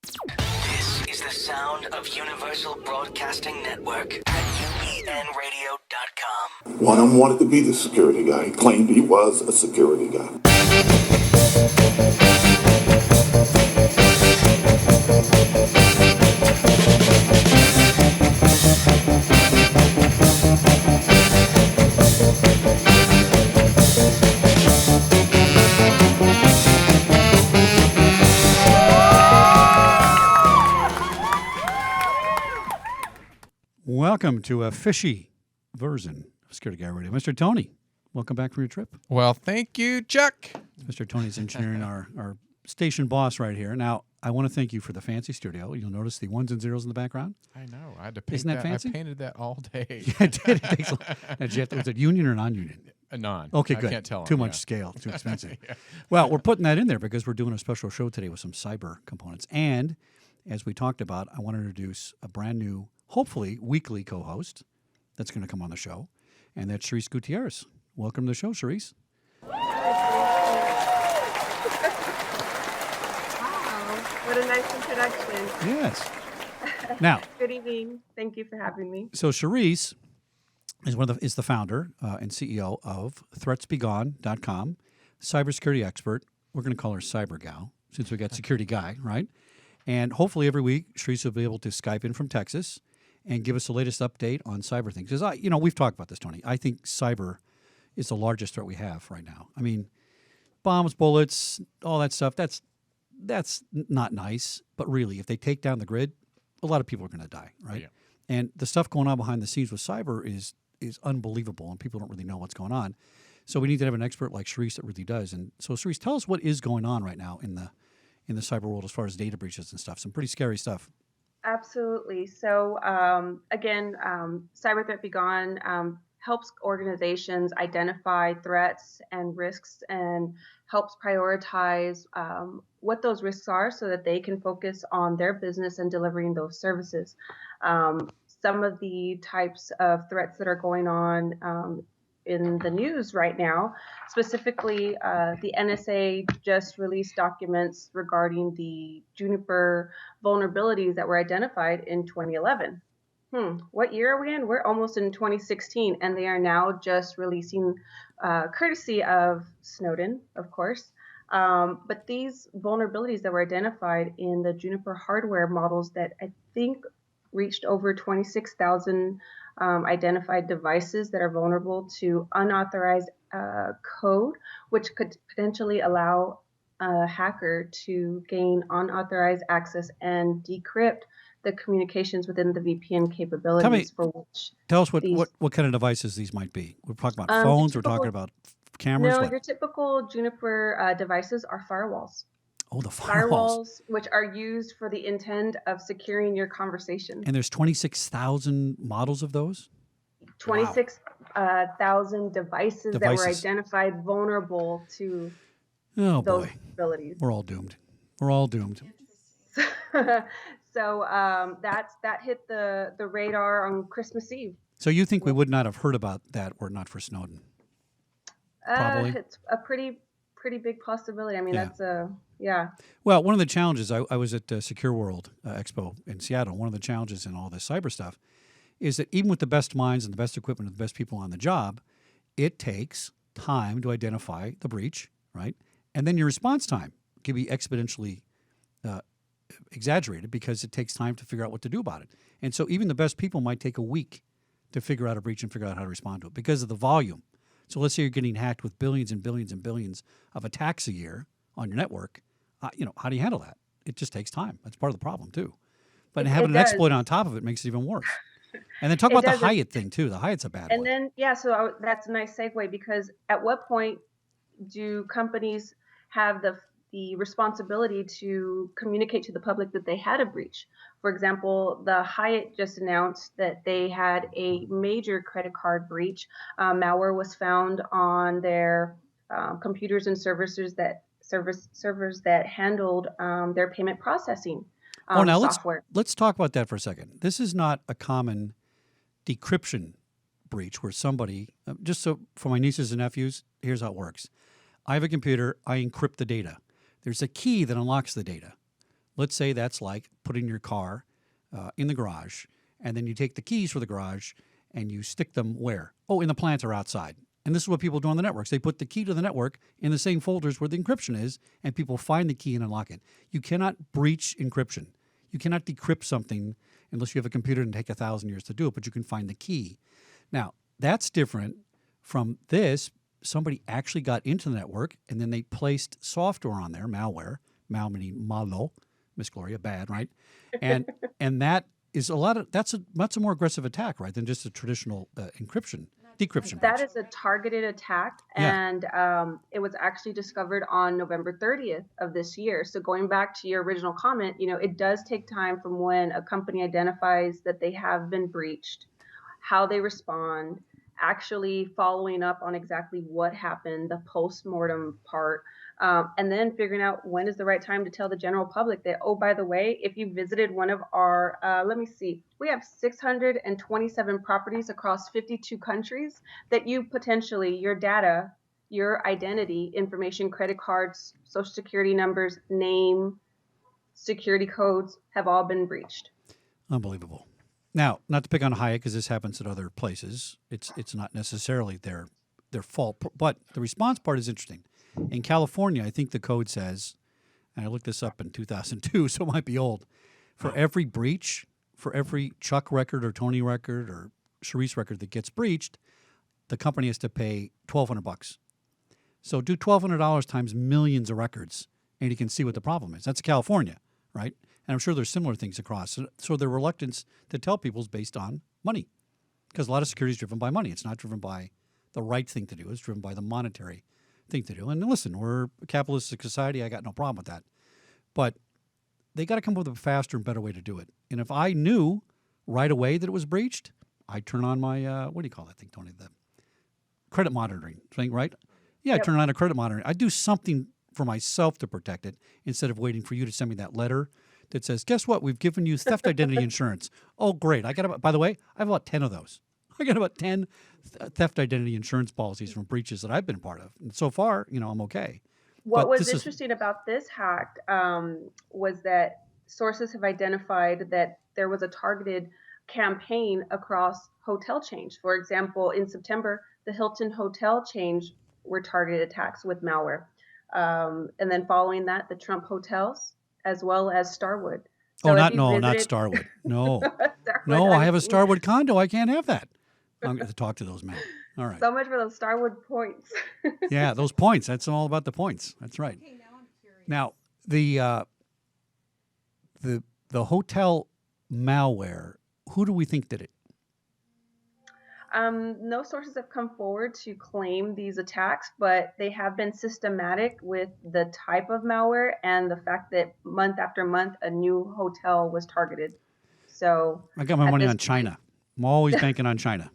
This is the sound of Universal Broadcasting Network at UENradio.com. One of them wanted to be the security guy. He claimed he was a security guy. Welcome to a fishy version of Security Guy Radio. Mr. Tony, welcome back from your trip. Well, thank you, Chuck. Mr. Tony's engineering our station boss right here. Now, I want to thank you for the fancy studio. You'll notice the ones and zeros in the background. I know. I had to paint Isn't that fancy? I painted that all day. Yeah, I did. Was it union or non-union? Non. Okay, I good. can't tell. Too much scale. Too expensive. Yeah. Well, we're putting that in there because we're doing a special show today with some cyber components. And as we talked about, I want to introduce a brand new, hopefully, weekly co-host that's going to come on the show, and that's Cherise Gutierrez. Welcome to the show, Cherise. Wow, what a nice introduction. Yes. Now, Good evening. Thank you for having me. so Cherise is the founder and CEO of threatsbegone.com, cybersecurity expert. We're going to call her Cyber Gal since we got security guy, right? And hopefully every week, Cherise will be able to Skype in from Texas and give us the latest update on cyber things. Because we've talked about this, Tony. I think cyber is the largest threat we have right now. I mean, bombs, bullets, all that stuff. That's not nice. But really, if they take down the grid, a lot of people are going to die, right? Yeah. And the stuff going on behind the scenes with cyber is unbelievable, and people don't really know what's going on. So we need to have an expert like Cherise that really does. And so, Cherise, tell us what is going on right now in the cyber world as far as data breaches and stuff. Some pretty scary stuff. Absolutely. So again, Cyber Threat Begone helps organizations identify threats and risks and helps prioritize what those risks are so that they can focus on their business and delivering those services. Some of the types of threats that are going on in the news right now, specifically the NSA just released documents regarding the Juniper vulnerabilities that were identified in 2011. What year are we in? We're almost in 2016, and they are now just releasing, courtesy of Snowden, of course. But these vulnerabilities that were identified in the Juniper hardware models that I think reached over 26,000 identified devices that are vulnerable to unauthorized code, which could potentially allow a hacker to gain unauthorized access and decrypt the communications within the VPN capabilities. Tell us what kind of devices these might be. We're talking about phones. We're talking about cameras. No, your typical Juniper devices are firewalls. Oh, the firewalls. Which are used for the intent of securing your conversation. And there's 26,000 models of those? 26,000 devices that were identified vulnerable to those abilities. We're all doomed. We're all doomed. So that hit the radar on Christmas Eve. So you think we would not have heard about that were it not for Snowden? Probably. It's a pretty big possibility. I mean, yeah. Well, one of the challenges, I was at Secure World Expo in Seattle. One of the challenges in all this cyber stuff is that even with the best minds and the best equipment and the best people on the job, it takes time to identify the breach, right? And then your response time can be exponentially exaggerated because it takes time to figure out what to do about it. And so even the best people might take a week to figure out a breach and figure out how to respond to it because of the volume. So let's say you're getting hacked with billions and billions and billions of attacks a year on your network. How do you handle that? It just takes time. That's part of the problem too. But having an exploit on top of it makes it even worse. And then talk about the Hyatt thing too. The Hyatt's a bad one. And then, so that's a nice segue because at what point do companies have the responsibility to communicate to the public that they had a breach? For example, the Hyatt just announced that they had a major credit card breach. Malware was found on their computers and servers that handled their payment processing software. Let's talk about that for a second. This is not a common decryption breach where somebody, just so for my nieces and nephews, here's how it works. I have a computer, I encrypt the data. There's a key that unlocks the data. Let's say that's like putting your car in the garage, and then you take the keys for the garage and you stick them where? Oh, in the plant or outside. And this is what people do on the networks. They put the key to the network in the same folders where the encryption is, and people find the key and unlock it. You cannot breach encryption. You cannot decrypt something unless you have a computer and take 1,000 years to do it, but you can find the key. Now, that's different from this. Somebody actually got into the network, and then they placed software on there, malware, mal meaning malo, Miss Gloria, bad, right? And that is that's a more aggressive attack, right, than just a traditional decryption. That breach. is a targeted attack, Yeah. and it was actually discovered on November 30th of this year. So going back to your original comment, it does take time from when a company identifies that they have been breached, how they respond, actually following up on exactly what happened, the post-mortem part, and then figuring out when is the right time to tell the general public that, oh, by the way, if you visited one of our, let me see, we have 627 properties across 52 countries that you potentially, your data, your identity information, credit cards, social security numbers, name, security codes have all been breached. Unbelievable. Now, not to pick on Hyatt because this happens at other places. It's not necessarily their fault, but the response part is interesting. In California, I think the code says, and I looked this up in 2002, so it might be old. For every breach, for every Chuck record or Tony record or Cherise record that gets breached, the company has to pay $1,200. So do $1,200 times millions of records, and you can see what the problem is. That's California, right? And I'm sure there's similar things across. So their reluctance to tell people is based on money, because a lot of security is driven by money. It's not driven by the right thing to do. It's driven by the monetary thing to do. And listen, we're a capitalistic society. I got no problem with that. But they got to come up with a faster and better way to do it. And if I knew right away that it was breached, I'd turn on my, what do you call that thing, Tony? The credit monitoring thing, right? Yeah, I'd turn on a credit monitoring. I'd do something for myself to protect it instead of waiting for you to send me that letter that says, guess what? We've given you theft identity insurance. Oh, great. By the way, I have about 10 of those. I got about 10 theft identity insurance policies from breaches that I've been part of. And so far, I'm okay. What was interesting about this hack was that sources have identified that there was a targeted campaign across hotel chains. For example, in September, the Hilton hotel chains were targeted attacks with malware. And then following that, the Trump hotels, as well as Starwood. So not Starwood. No. Starwood, No, I have a Starwood condo. I can't have that. I'm going to talk to those men. All right. So much for those Starwood points. Yeah, those points. That's all about the points. That's right. Okay, now I'm curious. Now, the hotel malware, who do we think did it? No sources have come forward to claim these attacks, but they have been systematic with the type of malware and the fact that month after month a new hotel was targeted. So I got my money on China. I'm always banking on China.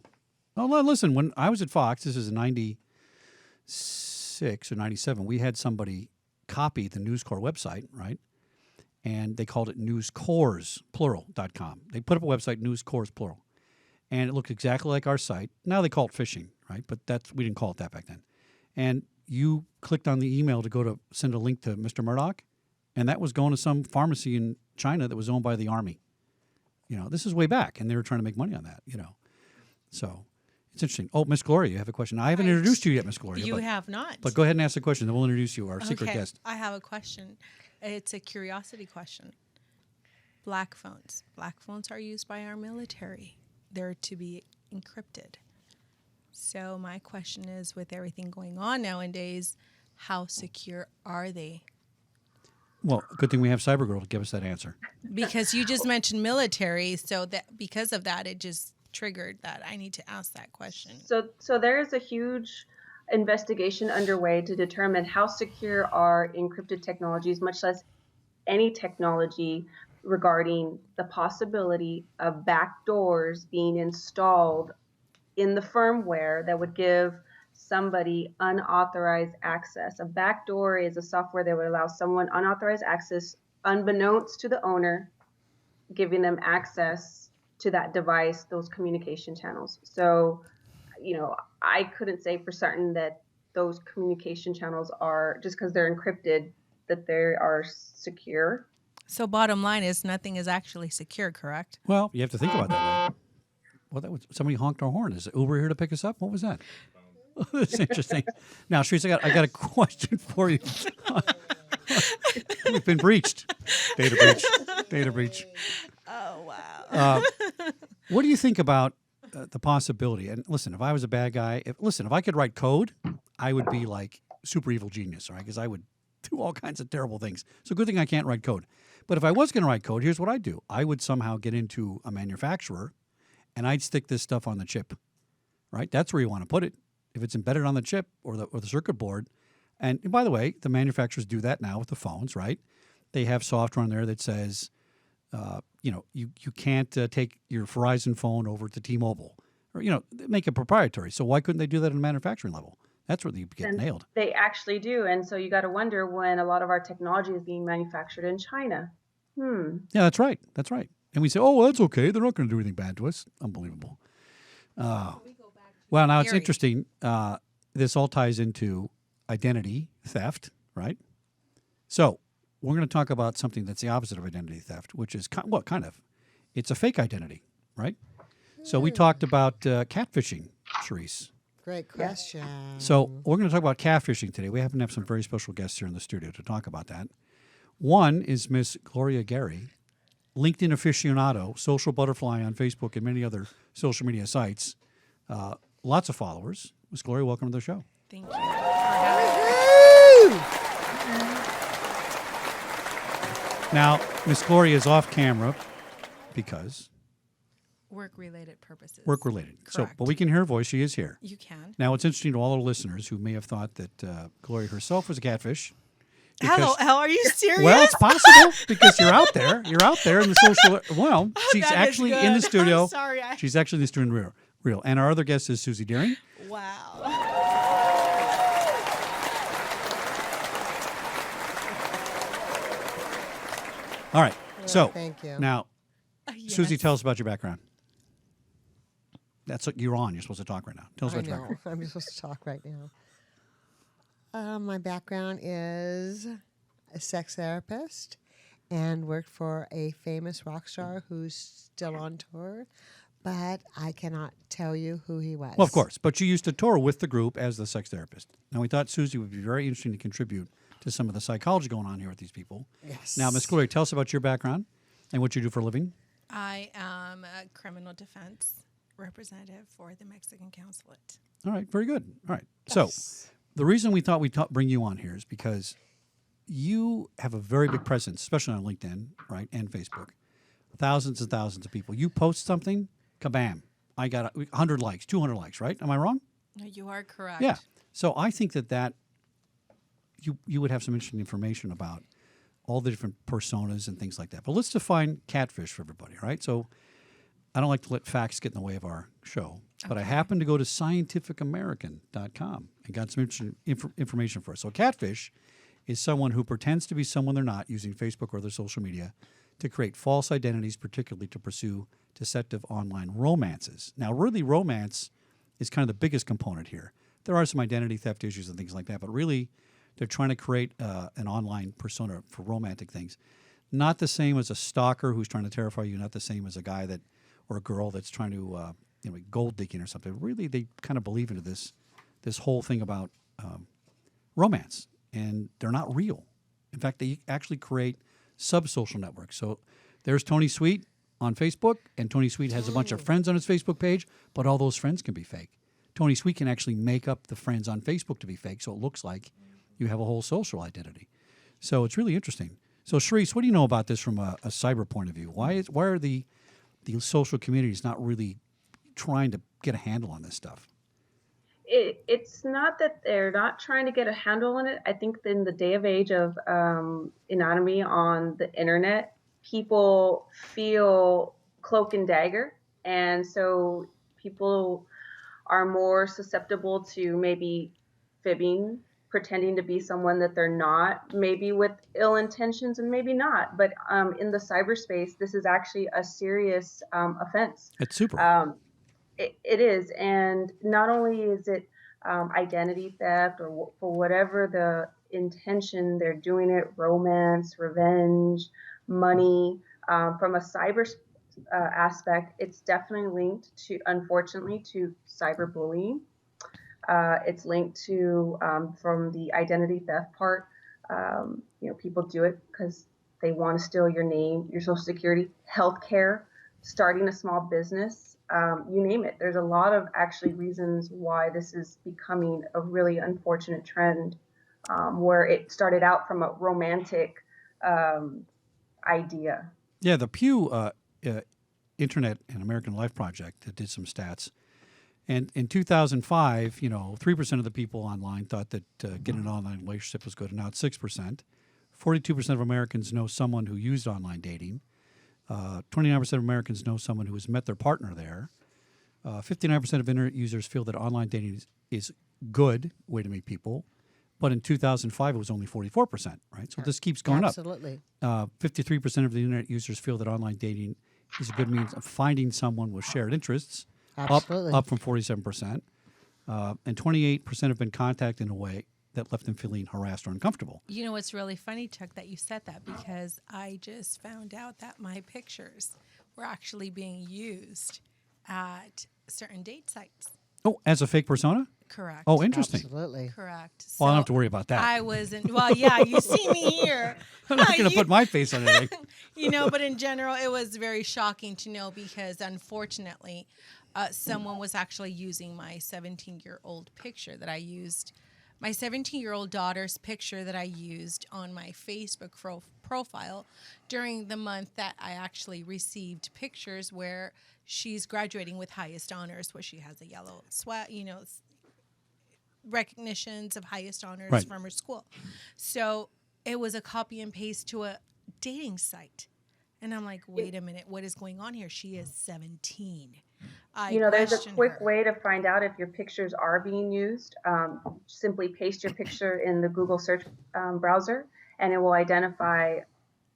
Well, listen, when I was at Fox, this is in 96 or 97, we had somebody copy the News Corps website, right? And they called it newscorps, plural.com. They put up a website, News Corps, plural. And it looked exactly like our site. Now they call it phishing, right? But we didn't call it that back then. And you clicked on the email to send a link to Mr. Murdoch, and that was going to some pharmacy in China that was owned by the army. This is way back, and they were trying to make money on that, So it's interesting. Oh, Miss Gloria, you have a question. I haven't introduced you yet, Miss Gloria. You have not. But go ahead and ask the question, then we'll introduce you, our secret Okay, guest. I have a question. It's a curiosity question. Black phones. Black phones are used by our military. They're to be encrypted. So my question is, with everything going on nowadays, how secure are they? Well, good thing we have CyberGirl to give us that answer. Because you just mentioned military, so that because of that, it just triggered that I need to ask that question. So there is a huge investigation underway to determine how secure are encrypted technologies, much less any technology regarding the possibility of backdoors being installed in the firmware that would give somebody unauthorized access. A backdoor is a software that would allow someone unauthorized access unbeknownst to the owner, giving them access to that device, those communication channels. So, I couldn't say for certain that those communication channels are, just because they're encrypted, that they are secure. So bottom line is nothing is actually secure, correct? Well, you have to think about that way. Well, that was somebody honked our horn. Is Uber here to pick us up? What was that? That's interesting. Now, Cherise, I got a question for you. We've been breached. Data breach. Data breach. Oh, wow. What do you think about the possibility? And listen, if I was a bad guy, if I could write code, I would be like super evil genius, right? Because I would do all kinds of terrible things. So good thing I can't write code. But if I was going to write code, here's what I'd do. I would somehow get into a manufacturer, and I'd stick this stuff on the chip, right? That's where you want to put it. If it's embedded on the chip or the circuit board. And by the way, the manufacturers do that now with the phones, right? They have software on there that says, you can't take your Verizon phone over to T-Mobile, or make it proprietary. So why couldn't they do that at a manufacturing level? That's where you get nailed. They actually do, and so you got to wonder when a lot of our technology is being manufactured in China. Yeah, that's right. That's right. And we say, oh, well, that's okay. They're not going to do anything bad to us. Unbelievable. Well, now it's interesting. This all ties into identity theft, right? So we're going to talk about something that's the opposite of identity theft, which is kind of? It's a fake identity, right? So we talked about catfishing, Cherise. Great question. So we're going to talk about catfishing today. We happen to have some very special guests here in the studio to talk about that. One is Miss Gloria Aguirre, LinkedIn aficionado, social butterfly on Facebook and many other social media sites. Lots of followers. Miss Gloria, welcome to the show. Thank you. Now, Miss Gloria is off camera because Work-related purposes. work-related. So, Correct. but we can hear her voice. She is here. You can. Now, it's interesting to all our listeners who may have thought that Gloria herself was a catfish. Hello, are you serious? Well, it's possible because you're out there. You're out there in the social. Well, she's that is actually in the good. studio. I'm sorry. She's actually in the studio real. And our other guest is Susie Deering. Wow. All right. So thank you. now, Yes. Susie, tell us about your background. That's what you're on. You're supposed to talk right now. Tell us I about your know. background. I'm supposed to talk right now. My background is a sex therapist and worked for a famous rock star who's still on tour, but I cannot tell you who he was. Well, of course. But you used to tour with the group as the sex therapist. Now, we thought Susie would be very interesting to contribute to some of the psychology going on here with these people. Yes. Now, Miss Gloria, tell us about your background and what you do for a living. I am a criminal defense representative for the Mexican consulate. All right, very good. All right. So the reason we thought we'd bring you on here is because you have a very big presence, especially on LinkedIn, right, and Facebook. Thousands and thousands of people. You post something, kabam. I got 100 likes, 200 likes, right? Am I wrong? No, you are correct. Yeah. So I think that you would have some interesting information about all the different personas and things like that. But let's define catfish for everybody, right? So I don't like to let facts get in the way of our show, but I happened to go to scientificamerican.com and got some interesting information for us. So catfish is someone who pretends to be someone they're not using Facebook or other social media to create false identities, particularly to pursue deceptive online romances. Now, really, romance is kind of the biggest component here. There are some identity theft issues and things like that, but really, they're trying to create an online persona for romantic things. Not the same as a stalker who's trying to terrify you, not the same as a guy or a girl that's trying to gold digging or something. Really, they kind of believe into this whole thing about romance, and they're not real. In fact, they actually create sub-social networks. So there's Tony Sweet on Facebook, and Tony Sweet has a bunch of friends on his Facebook page, but all those friends can be fake. Tony Sweet can actually make up the friends on Facebook to be fake, so it looks like you have a whole social identity. So it's really interesting. So Cherise, what do you know about this from a cyber point of view? Why are the social communities not really trying to get a handle on this stuff? It's not that they're not trying to get a handle on it. I think in the day of age of anonymity on the internet, people feel cloak and dagger. And so people are more susceptible to maybe fibbing, pretending to be someone that they're not, maybe with ill intentions and maybe not. But in the cyberspace, this is actually a serious offense. It's super. It is. And not only is it identity theft or for whatever the intention, they're doing it, romance, revenge, money. From a cyber aspect, it's definitely linked to, unfortunately, to cyberbullying. It's linked to, from the identity theft part, people do it because they want to steal your name, your social security, healthcare, starting a small business, you name it. There's a lot of actually reasons why this is becoming a really unfortunate trend, where it started out from a romantic idea. Yeah, the Pew Internet and American Life Project that did some stats. And in 2005, 3% of the people online thought that getting an online relationship was good, and now it's 6%. 42% of Americans know someone who used online dating. 29% of Americans know someone who has met their partner there. 59% of internet users feel that online dating is good way to meet people. But in 2005, it was only 44%, right? So this keeps going Absolutely. up. 53% of the internet users feel that online dating is a good means of finding someone with shared interests. Absolutely. Up from 47%. And 28% have been contacted in a way that left them feeling harassed or uncomfortable. You know what's really funny, Chuck, that you said that, because I just found out that my pictures were actually being used at certain date sites. Oh, as a fake persona? Correct. Oh, interesting. Absolutely. Correct. Well, I don't have So to worry about that. I wasn't. Well, yeah, you see me here. I'm not going to put my face on anything. But in general, it was very shocking to know, because unfortunately, someone was actually using my 17-year-old picture that I used, my 17-year-old daughter's picture that I used on my Facebook profile during the month that I actually received pictures where she's graduating with highest honors, where she has a yellow sweat, recognitions of highest honors Right. from her school. So it was a copy and paste to a dating site. And I'm like, wait a minute, what is going on here? She is 17. There's a questioned quick her. way to find out if your pictures are being used. Simply paste your picture in the Google search browser, and it will identify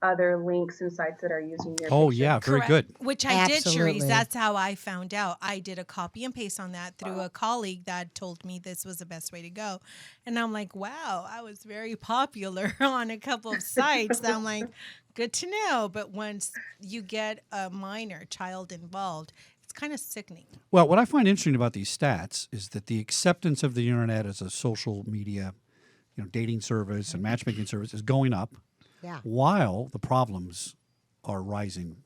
other links and sites that are using your Oh, picture. yeah, very Correct. good. Which I did, Absolutely. Cherise. That's how I found out. I did a copy and paste on that through a colleague that told me this was the best way to go. And I'm like, wow, I was very popular on a couple of sites. I'm like, good to know. But once you get a minor child involved, it's kind of sickening. Well, what I find interesting about these stats is that the acceptance of the internet as a social media, dating service and matchmaking service is going up, Yeah. while the problems are rising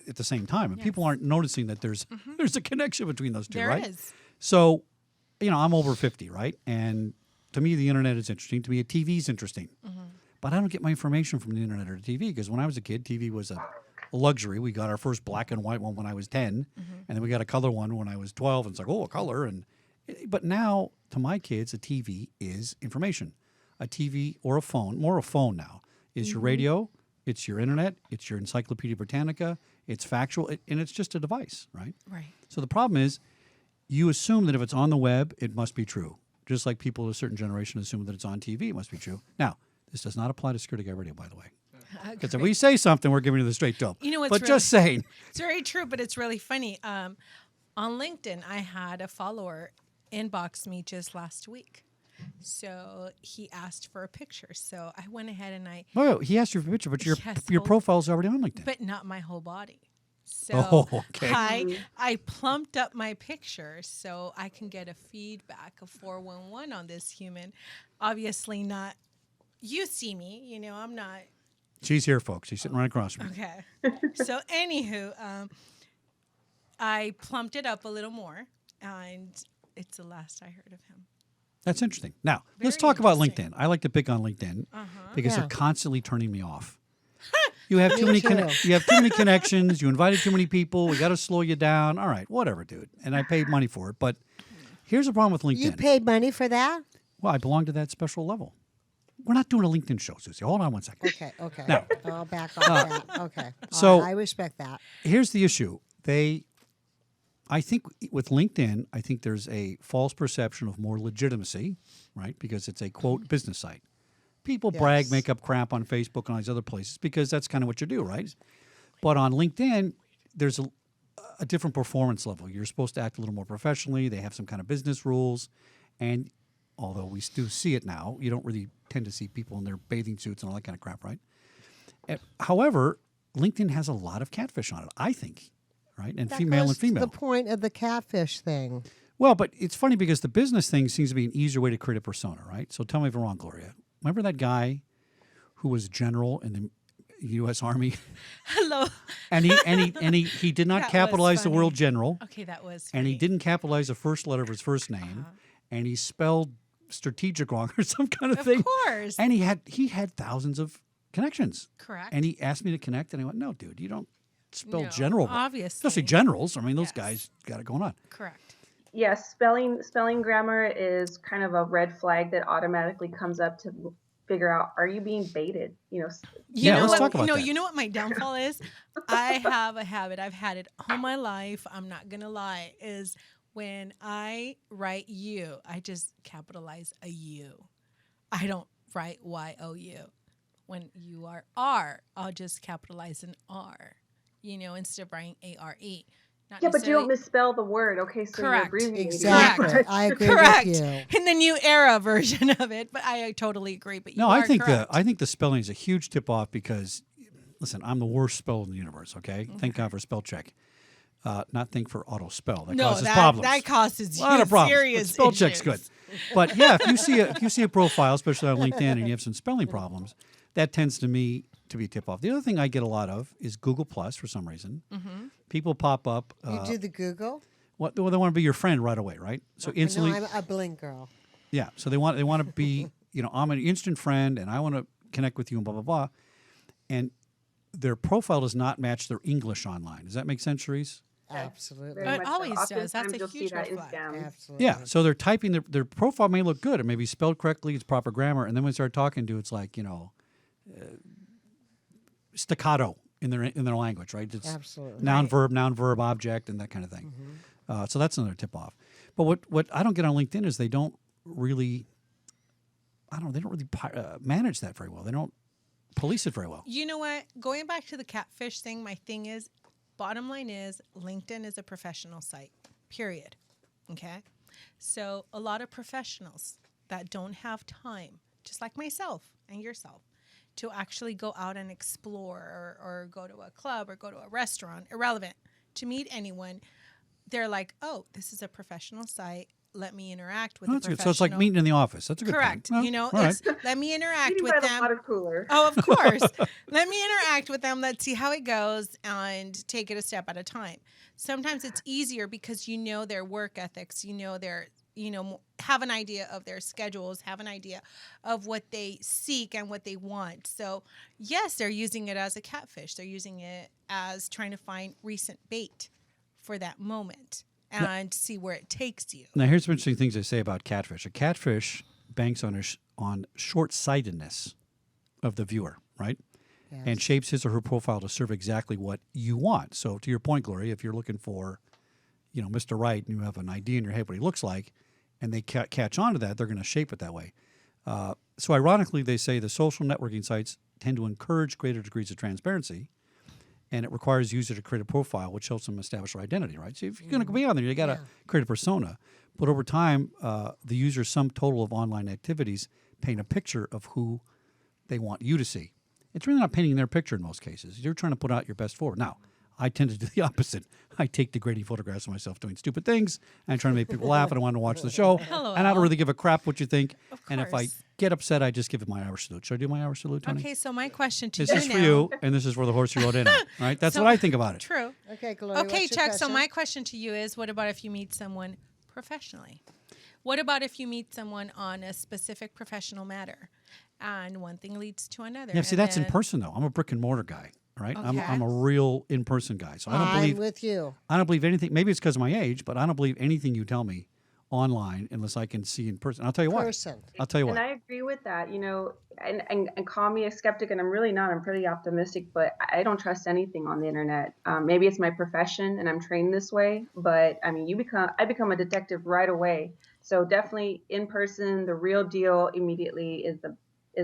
at the same time, and people aren't noticing that there's a connection between those two, There right? is. So, I'm over 50, right? And to me, the internet is interesting. To me, TV is interesting, but I don't get my information from the internet or the TV, because when I was a kid, TV was a luxury. We got our first black and white one when I was 10, and then we got a color one when I was 12. And it's like, oh, a color. But now, to my kids, a TV is information. A TV or a phone, more a phone now, is your radio, it's your internet, it's your Encyclopedia Britannica, it's factual, and it's just a device, right? Right. So the problem is, you assume that if it's on the web, it must be true. Just like people of a certain generation assume that it's on TV, it must be true. Now, this does not apply to Security Guy Radio, by the way. Because if we say something, we're giving you the straight dope. You know what's but really- just saying. It's very true, but it's really funny. On LinkedIn, I had a follower inbox me just last week. So he asked for a picture. So I went ahead and Oh, he asked you for a picture, but your Yes, your hold- profile's already on LinkedIn. but not my whole body. So Oh, okay. I plumped up my picture so I can get a feedback of 411 on this human. Obviously not. You see me, I'm not. She's here, folks. She's sitting right across from me. Okay. So anywho, I plumped it up a little more, and it's the last I heard of him. That's interesting. Now, let's Very talk about interesting. LinkedIn. I like to pick on LinkedIn because Yeah. they're constantly turning me off. You have too many connections. You invited too many people. We got to slow you down. All right, whatever, dude. And I paid money for it. But here's the problem with LinkedIn. You paid money for that? Well, I belong to that special level. We're not doing a LinkedIn show, Susie. Hold on one second. Okay. Now- I'll back off that. Okay. so- I respect that. Here's the issue. I think with LinkedIn, I think there's a false perception of more legitimacy, right? Because it's a, quote, business site. People brag, Yes. make up crap on Facebook and all these other places because that's kind of what you do, right? But on LinkedIn, there's a different performance level. You're supposed to act a little more professionally. They have some kind of business rules. And although we do see it now, you don't really tend to see people in their bathing suits and all that kind of crap, right? However, LinkedIn has a lot of catfish on it, I think, right? And That female goes and female. To the point of the catfish thing. Well, but it's funny because the business thing seems to be an easier way to create a persona, right? So tell me if I'm wrong, Gloria. Remember that guy who was general in the U.S. Army, Hello. and he did not That was capitalize the funny. word general, Okay, that was. and he funny. didn't capitalize the first letter of his first name, and he spelled strategic wrong or some kind of Of thing. course. And he had thousands of connections. Correct. And he asked me to connect, and I went, "No, dude, you don't spell No, general, wrong." obviously. especially generals. I mean, those Yes. guys got it going on. Correct. Yes, spelling grammar is kind of a red flag that automatically comes up to figure out, are you being baited? You know, Yeah, know let's what, talk about no, that. you know what my downfall is? I have a habit. I've had it all my life. I'm not gonna lie. Is when I write you, I just capitalize a U. I don't write Y-O-U. When you are R, I'll just capitalize an R. You know, instead of writing A-R-E. Not yeah, but you don't necessarily- misspell the word. Okay, so you're Correct. abbreviating. Exactly. Correct. I agree Correct. with you. In the new era version of it, but I totally agree. But you No, are I think correct. the spelling is a huge tip off because, listen, I'm the worst speller in the universe. Okay, thank God for spell check. Not think for auto spell. That causes problems. that causes a lot you of problems. serious But spell check's issues. good. But yeah, if you see a profile, especially on LinkedIn, and you have some spelling problems, that tends to me to be a tip off. The other thing I get a lot of is Google Plus for some reason. Mm-hmm. People pop up. You do the Google? Well, they want to be your friend right away, right? So instantly, No, I'm a bling girl. yeah. So they want to be, I'm an instant friend, and I want to connect with you, and blah blah blah. And their profile does not match their English online. Does that make sense, Cherise? Absolutely. But much so. always does. That's Oftentimes a you'll see huge that red in flag. scams. Absolutely. Yeah. So they're typing their profile may look good, it may be spelled correctly, it's proper grammar, and then when they start talking to, it's like staccato in their language, right? It's Absolutely. noun verb object, and that kind of thing. So that's another tip off. But what I don't get on LinkedIn is they don't really manage that very well. They don't police it very well. You know what? Going back to the catfish thing, my thing is, bottom line is, LinkedIn is a professional site, period. Okay? So a lot of professionals that don't have time, just like myself and yourself, to actually go out and explore or go to a club or go to a restaurant, irrelevant, to meet anyone, they're like, oh, this is a professional site. Let me interact with Oh, a that's good. professional. So it's like meeting in the office. That's a good Correct. thing. You know, all right. it's, let me interact Eating with by the them. water cooler. Oh, of course. Let me interact with them. Let's see how it goes and take it a step at a time. Sometimes it's easier because you know their work ethics, you know their, have an idea of their schedules, have an idea of what they seek and what they want. So, yes, they're using it as a catfish. They're using it as trying to find recent bait for that moment and see where it takes you. Now, here's some interesting things they say about catfish. A catfish banks on short-sightedness of the viewer, right? Yes. And shapes his or her profile to serve exactly what you want. So, to your point, Gloria, if you're looking for, Mr. Right, and you have an idea in your head what he looks like, and they catch on to that, they're going to shape it that way. So, ironically, they say the social networking sites tend to encourage greater degrees of transparency, and it requires user to create a profile, which helps them establish their identity, right? So if you're going to be on there, you got to create a persona. But over time, the user's sum total of online activities paint a picture of who they want you to see. It's really not painting their picture in most cases. You're trying to put out your best forward. Now, I tend to do the opposite. I take degrading photographs of myself doing stupid things and trying to make people laugh, and I want to watch the show. Hello. And I don't really give a crap what you think. Of And if I course. get upset, I just give it my Irish salute. Should I do my Irish salute, Tony? Okay, so my question to This you is now. for you, and this is for the horse you rode in on. All right? That's So- what I think about it. True. Okay, Gloria. Okay, what's your Chuck, so question? my question to you is, what about if you meet someone professionally? What about if you meet someone on a specific professional matter and one thing leads to another? Yeah, see, and that's in then- person, though. I'm a brick and mortar guy, right? Okay. I'm a real in-person guy. So I'm I with you. don't believe anything. Maybe it's because of my age, but I don't believe anything you tell me online unless I can see in person. I'll tell you what. Person. I'll tell you And what. I agree with that, and call me a skeptic, and I'm really not. I'm pretty optimistic, but I don't trust anything on the internet. Maybe it's my profession, and I'm trained this way. But I mean, I become a detective right away. So definitely in person, the real deal immediately is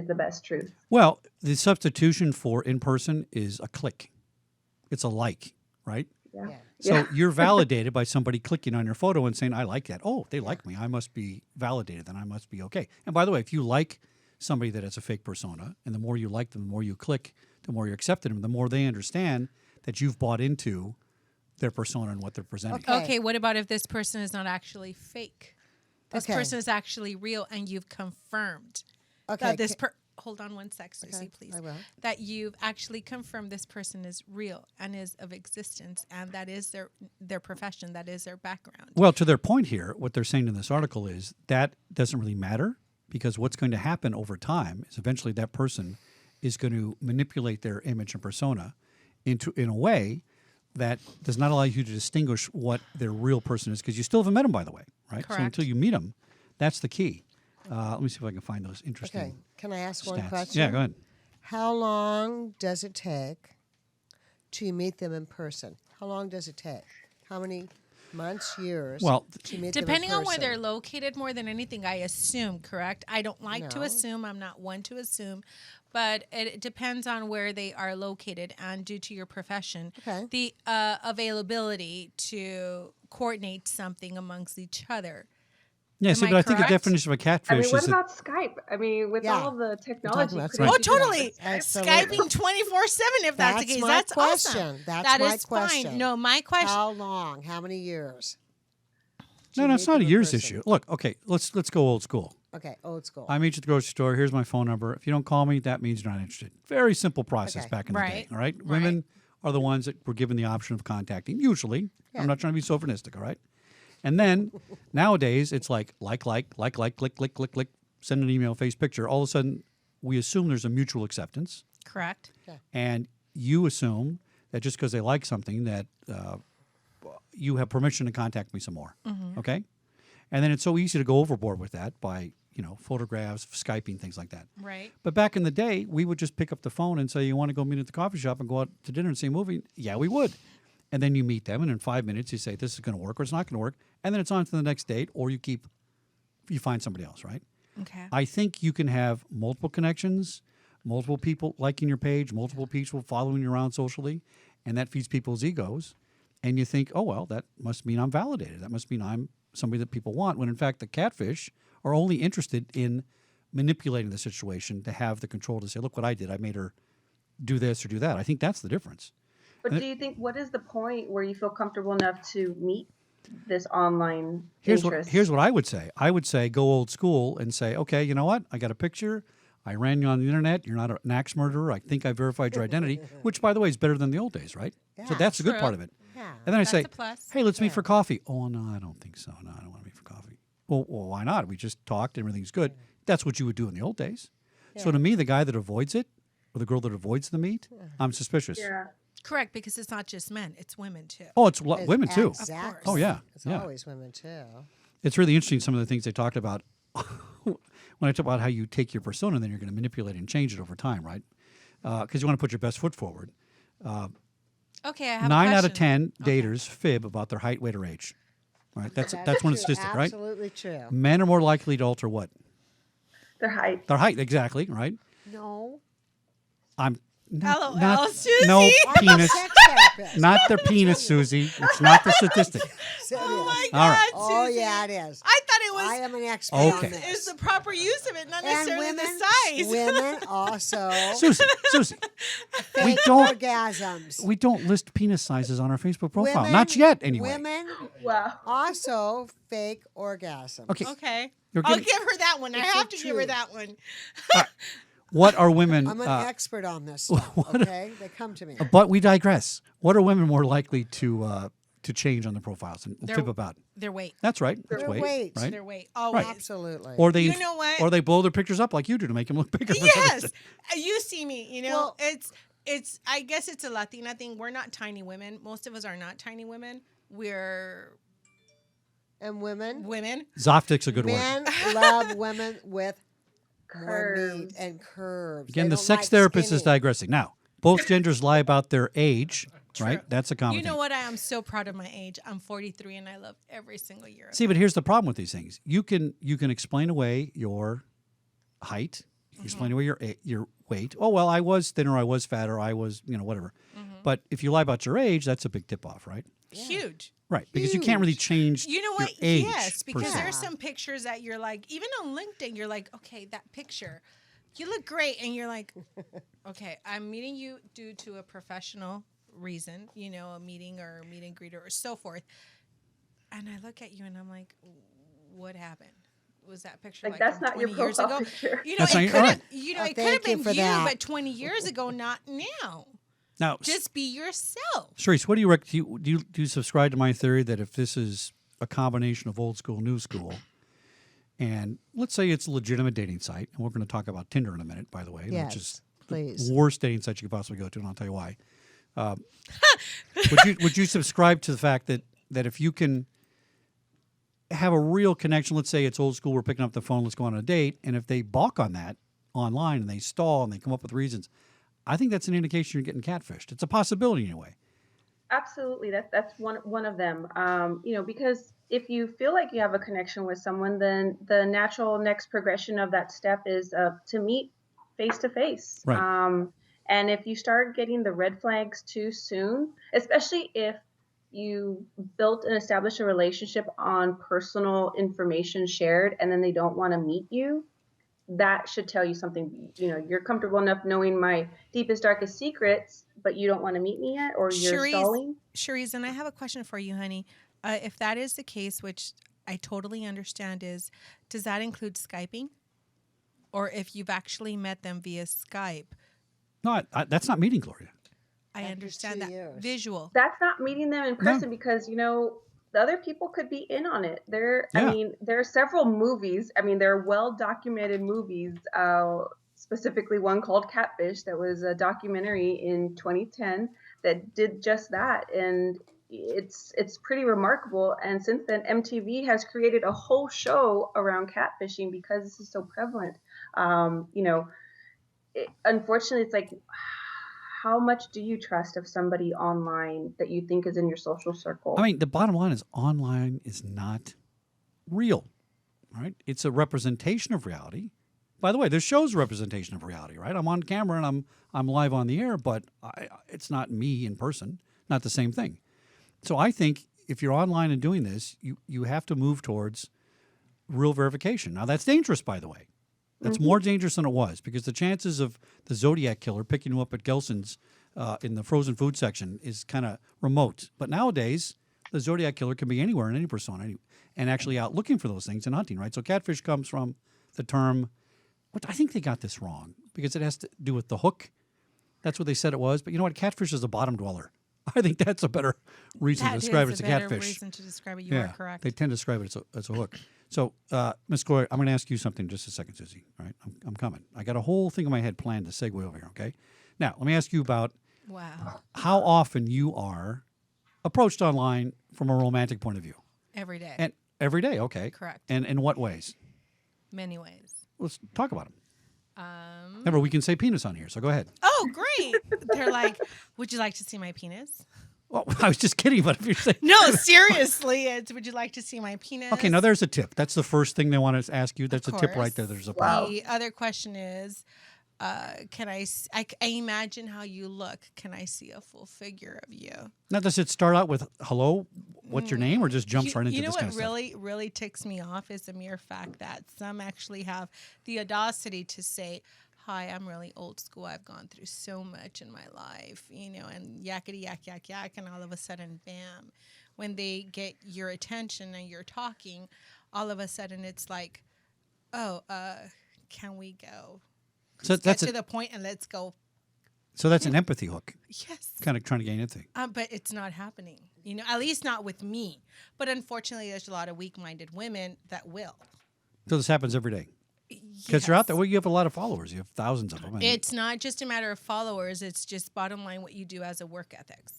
the best truth. Well, the substitution for in-person is a click. It's a like, right? Yeah. Yeah. So you're validated by somebody clicking on your photo and saying, I like that. Oh, they like me. I must be validated. Then I must be okay. And by the way, if you like somebody that has a fake persona, and the more you like them, the more you click, the more you're accepting them, the more they understand that you've bought into their persona and what they're presenting. Okay. Okay, what about if this person is not actually fake? This Okay. person is actually real, and you've confirmed Okay. that this hold on one sec, Susie, Okay, please. I will. That you've actually confirmed this person is real and is of existence, and that is their profession, that is their background. Well, to their point here, what they're saying in this article is that doesn't really matter, because what's going to happen over time is eventually that person is going to manipulate their image and persona in a way that does not allow you to distinguish what their real person is, because you still haven't met them, by the way, right? So Correct. until you meet them, that's the key. Let me see if I can find those interesting Okay. Can I ask one stats. question? Yeah, go ahead. How long does it take to meet them in person? How long does it take? How many months, years? Well, to meet Depending them in on where person? they're located, more than anything, I assume, correct? I don't like to No. assume. I'm not one to assume. But it depends on where they are located and due to your profession, Okay. the availability to coordinate something amongst each other. Yeah, Am see, I but I think the correct? definition of a catfish I mean, what is that about Skype? I mean, with Yeah. all the talking technology. about couldn't Skype. Oh, you do that totally. with Skype? Absolutely. Skyping 24/7 if that's the case. my That's question. awesome. That's That my is question. fine. No, my question. How long? How many years? to no, meet it's not them a in years person? issue. Look, okay, let's go old school. Okay, old school. I meet you at the grocery store. Here's my phone number. If you don't call me, that means you're not interested. Very simple process Okay. back in the day. Right. All right. Right. Women are the ones that were given the option of contacting. Usually, Yeah. I'm not trying to be chauvinistic. All right. And then nowadays, it's like, click, send an email, face picture. All of a sudden, we assume there's a mutual acceptance, Correct. and you assume that just because they like something, that you have permission to contact me some more. Okay. And then it's so easy to go overboard with that by, photographs, Skyping, things like that. Right. But back in the day, we would just pick up the phone and say, you want to go meet at the coffee shop and go out to dinner and see a movie? Yeah, we would. And then you meet them, and in 5 minutes you say, this is going to work or it's not going to work. And then it's on to the next date, or you find somebody else, right? Okay. I think you can have multiple connections, multiple people liking your page, multiple people following you around socially, and that feeds people's egos. And you think, oh, well, that must mean I'm validated. That must mean I'm somebody that people want, when in fact the catfish are only interested in manipulating the situation to have the control to say, look what I did. I made her do this or do that. I think that's the difference. But do you think, what is the point where you feel comfortable enough to meet this online Here's interest? what I would say. I would say go old school and say, okay, you know what? I got a picture. I ran you on the internet. You're not an axe murderer. I think I verified your identity, which, by the way, is better than the old days, right? So Yeah. that's the good True. part of it. Yeah. And then I That's say, a plus. hey, let's meet for coffee. Oh, no, I don't think so. No, I don't want to meet for coffee. Well, why not? We just talked. Everything's good. That's what you would do in the old days. So to me, the guy that avoids it or the girl that avoids the meet, I'm suspicious. Yeah. Correct, because it's not just men; it's women too. Oh, it's women too. Exactly. Oh, yeah. It's Yeah. always women too. It's really interesting, some of the things they talked about when I talk about how you take your persona and then you're going to manipulate it and change it over time, right? Because you want to put your best foot forward. Okay, I have 9 a out of question. 10 daters fib about their height, weight, or age. Right? That's one true. statistic, right? Absolutely true. Men are more likely to alter what? Their height. Their height, exactly, right? No. I'm not, LOL, Susie. no I'm a penis, sex therapist. not their penis, Susie. It's not the statistic. So Oh my yes. God, All right. Oh Susie. yeah, it is. I thought it was. I am an expert Okay. on this. It's the proper use of it, not and necessarily women, the size. women also Susie, we fake don't orgasms. we don't list penis sizes on our Facebook profile. Women, Not yet, anyway. Women Wow. also fake orgasms. Okay. Okay. You're I'll getting- give her that one. I It's have the to give her truth. that one. What are women? I'm an expert on this stuff. Okay, they come to me. But we digress. What are women more likely to change on their profiles and They're- fib about? Their weight. That's right. That's Their weight, weight. right? Their weight. Always. Absolutely. Or they, You know what? Or they blow their pictures up like you do to make them look bigger. Yes. You see me, you know, Well- it's I guess it's a Latina thing. We're not tiny women. Most of us are not tiny women. We're and women. women. Zoptic's a good word. Men love women with more meat Curves. and curves. Again, They the don't sex like therapist is skinny. digressing. Now, both genders lie about their age, right? That's a common You know thing. what? I am so proud of my age. I'm 43 and I love every single year. of See, but here's the problem with these things. You can explain away your height. You can explain away your weight. Oh, well, I was thinner, I was fatter, I was, whatever. But if you lie about your age, that's a big tip-off, right? Huge. Right, because you can't really change You know your what? age Yes, per because se. there's some pictures that you're like, even on LinkedIn, you're like, okay, that picture. you look great. And you're like, okay, I'm meeting you due to a professional reason, a meeting or a meet and greet or so forth. And I look at you and I'm like, what happened? Was that picture Like, like that's from not your 20 years profile ago? picture. That's not It your- could have, right. it Oh, could have thank you been for you, that. but 20 years ago, not now. Now, Just be yourself. Cherise, what do you do you subscribe to my theory that if this is a combination of old school, new school, and let's say it's a legitimate dating site, and we're going to talk about Tinder in a minute, by the way, Yes, which is please. the worst dating site you could possibly go to, and I'll tell you why. Would you subscribe to the fact that if you can have a real connection, let's say it's old school, we're picking up the phone, let's go on a date, and if they balk on that online and they stall and they come up with reasons, I think that's an indication you're getting catfished. It's a possibility anyway. Absolutely, that's one of them. Because if you feel like you have a connection with someone, then the natural next progression of that step is to meet face to face. Right. And if you start getting the red flags too soon, especially if you built and established a relationship on personal information shared, and then they don't want to meet you, that should tell you something. You're comfortable enough knowing my deepest, darkest secrets, but you don't want to meet me yet, or you're stalling. Cherise, and I have a question for you, honey. If that is the case, which I totally understand, does that include Skyping? Or if you've actually met them via Skype? No, that's not meeting, Gloria. I After understand 2 that. years. Visual. That's not meeting them in person because the other people could be in on it. There are several movies. There are well documented movies. Specifically, one called Catfish that was a documentary in 2010 that did just that, and it's pretty remarkable. And since then, MTV has created a whole show around catfishing because this is so prevalent. Unfortunately, it's like, how much do you trust of somebody online that you think is in your social circle? The bottom line is online is not real, right? It's a representation of reality. By the way, this show's a representation of reality, right? I'm on camera and I'm live on the air, but it's not me in person, not the same thing. So I think if you're online and doing this, you have to move towards real verification. Now, that's dangerous, by the way. That's more dangerous than it was because the chances of the Zodiac killer picking you up at Gelson's in the frozen food section is kind of remote. But nowadays, the Zodiac killer can be anywhere in any persona and actually out looking for those things and hunting, right? So catfish comes from the term, but I think they got this wrong because it has to do with the hook. That's what they said it was. But you know what? Catfish is a bottom dweller. I think that's a better reason to describe it as a catfish. That is a better reason to describe it. You are correct. They tend to describe it as a hook. So, Ms. Gloria, I'm going to ask you something in just a second, Susie. All right, I'm coming. I got a whole thing in my head planned to segue over here, okay? Now, let me ask you about how often you are approached online from a romantic point of view. Every day. And every day, okay. Correct. And in what ways? Many ways. Let's talk about them. Remember, we can say penis on here, so go ahead. Oh, great. They're like, would you like to see my penis? Well, I was just kidding, but if you're saying... No, seriously, it's would you like to see my penis? Okay, now there's a tip. That's the first thing they want to ask you. That's a tip right there. There's a problem. The other question is, can I imagine how you look? Can I see a full figure of you? Now, does it start out with, hello, what's your name, or just jumps right into this kind of stuff? You know what really ticks me off is the mere fact that some actually have the audacity to say, hi, I'm really old school. I've gone through so much in my life, and yakety yak, yak, yak. And all of a sudden, bam, when they get your attention and you're talking, all of a sudden it's like, oh, can we go? So Let's get to the point and let's go. So that's an empathy hook. Yes. Kind of trying to gain empathy. But it's not happening, at least not with me. But unfortunately, there's a lot of weak-minded women that will. So this happens every day. Because you're out there. Well, you have a lot of followers. You have thousands of them. It's not just a matter of followers. It's just bottom line what you do as a work ethics.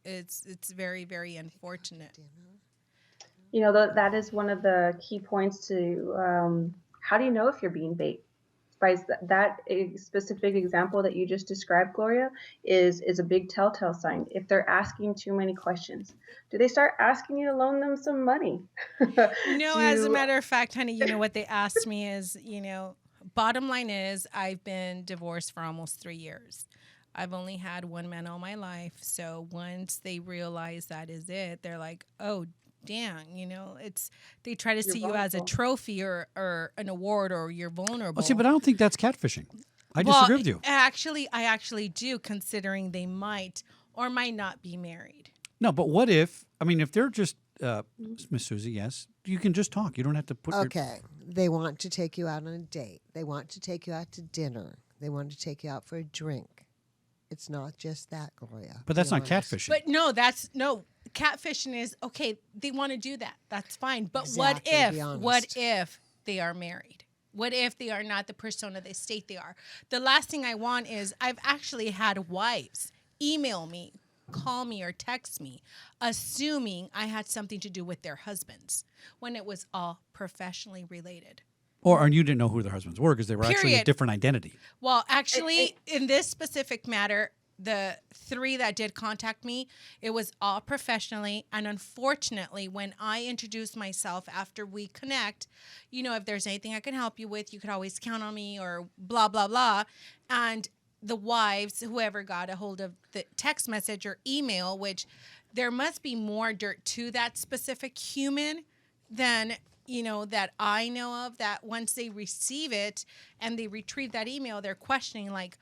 It's very, very unfortunate. That is one of the key points to how do you know if you're being bait? By that specific example that you just described, Gloria, is a big telltale sign. If they're asking too many questions, do they start asking you to loan them some money? No, as a matter of fact, honey, what they asked me is, bottom line is I've been divorced for almost 3 years. I've only had one man all my life. So once they realize that is it, they're like, oh, damn, they try to see you as a vulnerable. trophy or an award, or you're vulnerable. Well, see, but I don't think that's catfishing. I Well, disagree with you. I actually do, considering they might or might not be married. No, but what if? I mean, if they're just Miss Susie, yes, you can just talk. You don't have to put. Okay. They want to take you out on a date. They want to take you out to dinner. They want to take you out for a drink. It's not just that, Gloria. But that's Be not honest. catfishing. But no, catfishing is okay. They want to do that. That's fine. But Exactly, be what honest. if they are married? What if they are not the persona they state they are? The last thing I want is, I've actually had wives email me, call me, or text me, assuming I had something to do with their husbands, when it was all professionally related. or you didn't know who their husbands were because they were actually a Period. different identity. Well, actually, in this specific matter, the 3 that did contact me, it was all professionally. And unfortunately, when I introduced myself after we connect, if there's anything I can help you with, you could always count on me, or blah, blah, blah. And the wives, whoever got a hold of the text message or email, which there must be more dirt to that specific human than that I know of, that once they receive it and they retrieve that email, they're questioning, like,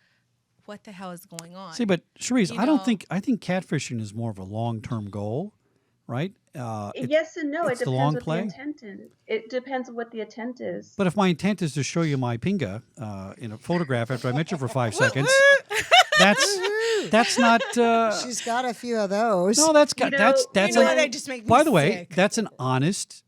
what the hell is going on? See, but Cherise, You I don't know- think. I think catfishing is more of a long-term goal, right? Yes and no. It it's the depends long what play. the intent is. It depends on what the intent is. But if my intent is to show you my pinga in a photograph after I met you for 5 seconds, that's not. She's got a few of those. No, that's You know- that's You know an- what? That just make me By the way, sick. that's an honest.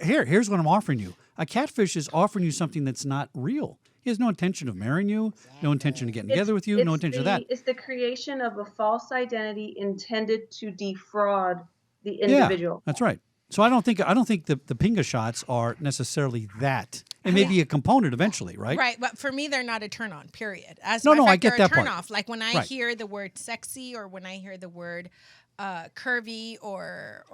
Here's what I'm offering you. A catfish is offering you something that's not real. He has no intention of marrying you, no intention of getting together with you, no intention of that. It's the creation of a false identity intended to defraud the individual. Yeah, that's right. So I don't think the pinga shots are necessarily that. It may be a component eventually, right? Right, but for me, they're not a turn on. Period. As No, a matter of I fact, get they're that a turn part. off. Like when I Right. hear the word sexy, or when I hear the word curvy, or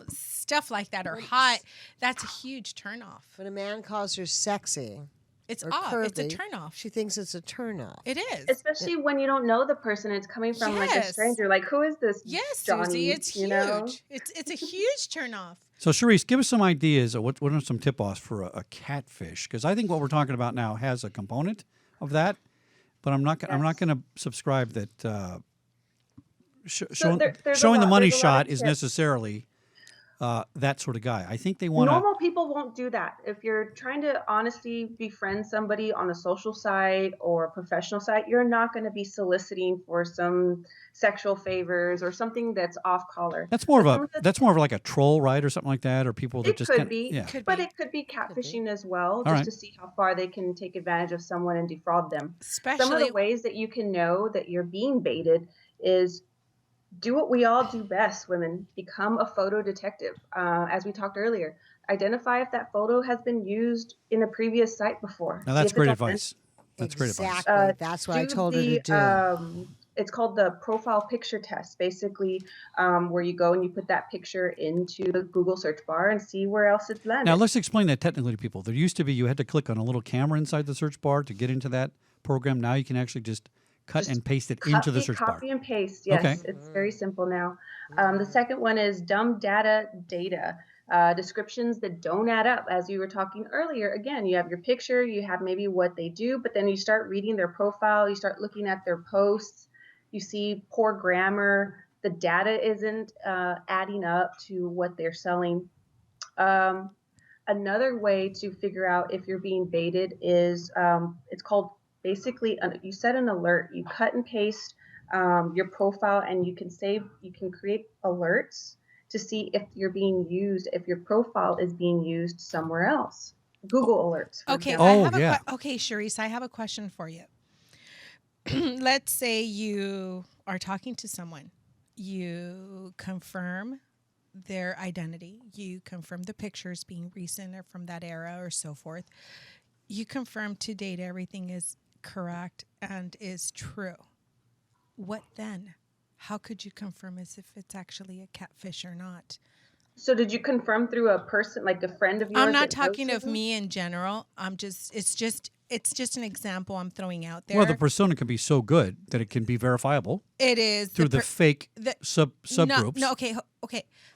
stuff like that, or hot, that's a huge turn off. When a man calls her sexy It's or off. curvy, It's a turn off. she thinks it's a turn off. It is. Especially when you don't know the person, it's coming from like a Yes. stranger. Like, who is this? Yes, Johnny? Susie, it's you huge. know? It's a huge turn off. So Cherise, give us some ideas of what are some tip-offs for a catfish? Because I think what we're talking about now has a component of that, but I'm not going to subscribe that showing there's a showing the lot- money there's a lot shot of is tips. necessarily that sort of guy. I think they want to. Normal people won't do that. If you're trying to honestly befriend somebody on a social site or a professional site, you're not going to be soliciting for some sexual favors or something that's off color. That's more of Some a of the- that's more of like a troll, right, or something like that, or people that It just could kinda- be, yeah. Could but be. it could be catfishing as well, All just right. to see how far they can take advantage of someone and defraud them. Some of Especially the ways that you can know that you're being baited is do what we all do best, women. Become a photo detective. As we talked earlier, identify if that photo has been used in a previous site before. Now See that's if it's great authentic. advice. That's great advice. Exactly. That's what I told her to do. It's called the profile picture test, basically, where you go and you put that picture into the Google search bar and see where else it's landed. Now let's explain that technically to people. There used to be you had to click on a little camera inside the search bar to get into that program. Now you can actually just cut and paste it into the search bar. Copy and paste. Yes, Okay. it's very simple now. The second one is dumb data. Descriptions that don't add up. As you were talking earlier, again, you have your picture, you have maybe what they do, but then you start reading their profile, you start looking at their posts, you see poor grammar, the data isn't adding up to what they're selling. Another way to figure out if you're being baited is it's called basically, you set an alert, you cut and paste your profile, and you can create alerts to see if you're being used, if your profile is being used somewhere else. Google alerts. for okay. example. Oh, I have yeah. okay, Cherise, I have a question for you. Let's say you are talking to someone, you confirm their identity, you confirm the pictures being recent or from that era or so forth. You confirm to date everything is correct and is true. What then? How could you confirm as if it's actually a catfish or not? So did you confirm through a person, like a friend of yours? I'm not that knows talking of you? me in general. It's just an example I'm throwing out there. Well, the persona can be so good that it can be verifiable It is through the fake the- subgroups. No, okay.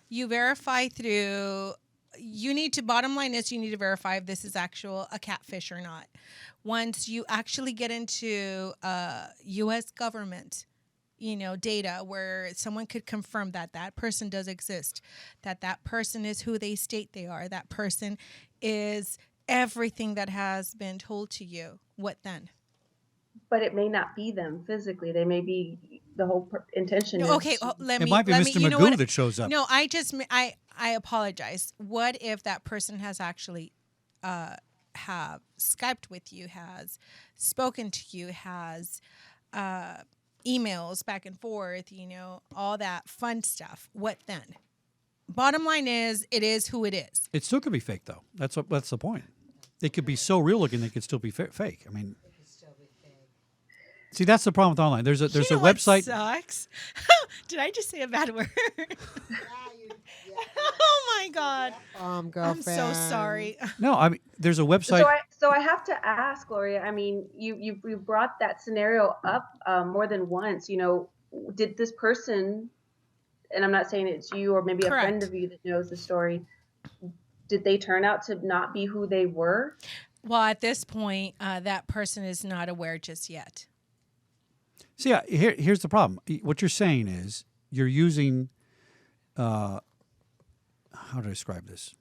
You verify through. You need to. Bottom line is, you need to verify if this is a catfish or not. Once you actually get into U.S. government, data where someone could confirm that that person does exist, that that person is who they state they are, that person is everything that has been told to you. What then? But it may not be them physically. They may be the whole intention. No, is okay, to- It might be Mr. you know Magoo what? that shows up. No, I apologize. What if that person has actually have Skyped with you, has spoken to you, has emails back and forth, all that fun stuff? What then? Bottom line is, it is who it is. It still could be fake, though. That's the point. It could be so real looking, they could still be fake. I mean, see, that's the problem with online. There's a What website. sucks? Did I just say a bad word? Oh my God! Girlfriend. I'm so sorry. No, I mean, there's a website. So I have to ask, Gloria. I mean, you brought that scenario up more than once. Did this person, and I'm not saying it's you or maybe a friend Correct. of you that knows the story, did they turn out to not be who they were? Well, at this point, that person is not aware just yet. See, yeah, here's the problem. What you're saying is you're using, how to describe this?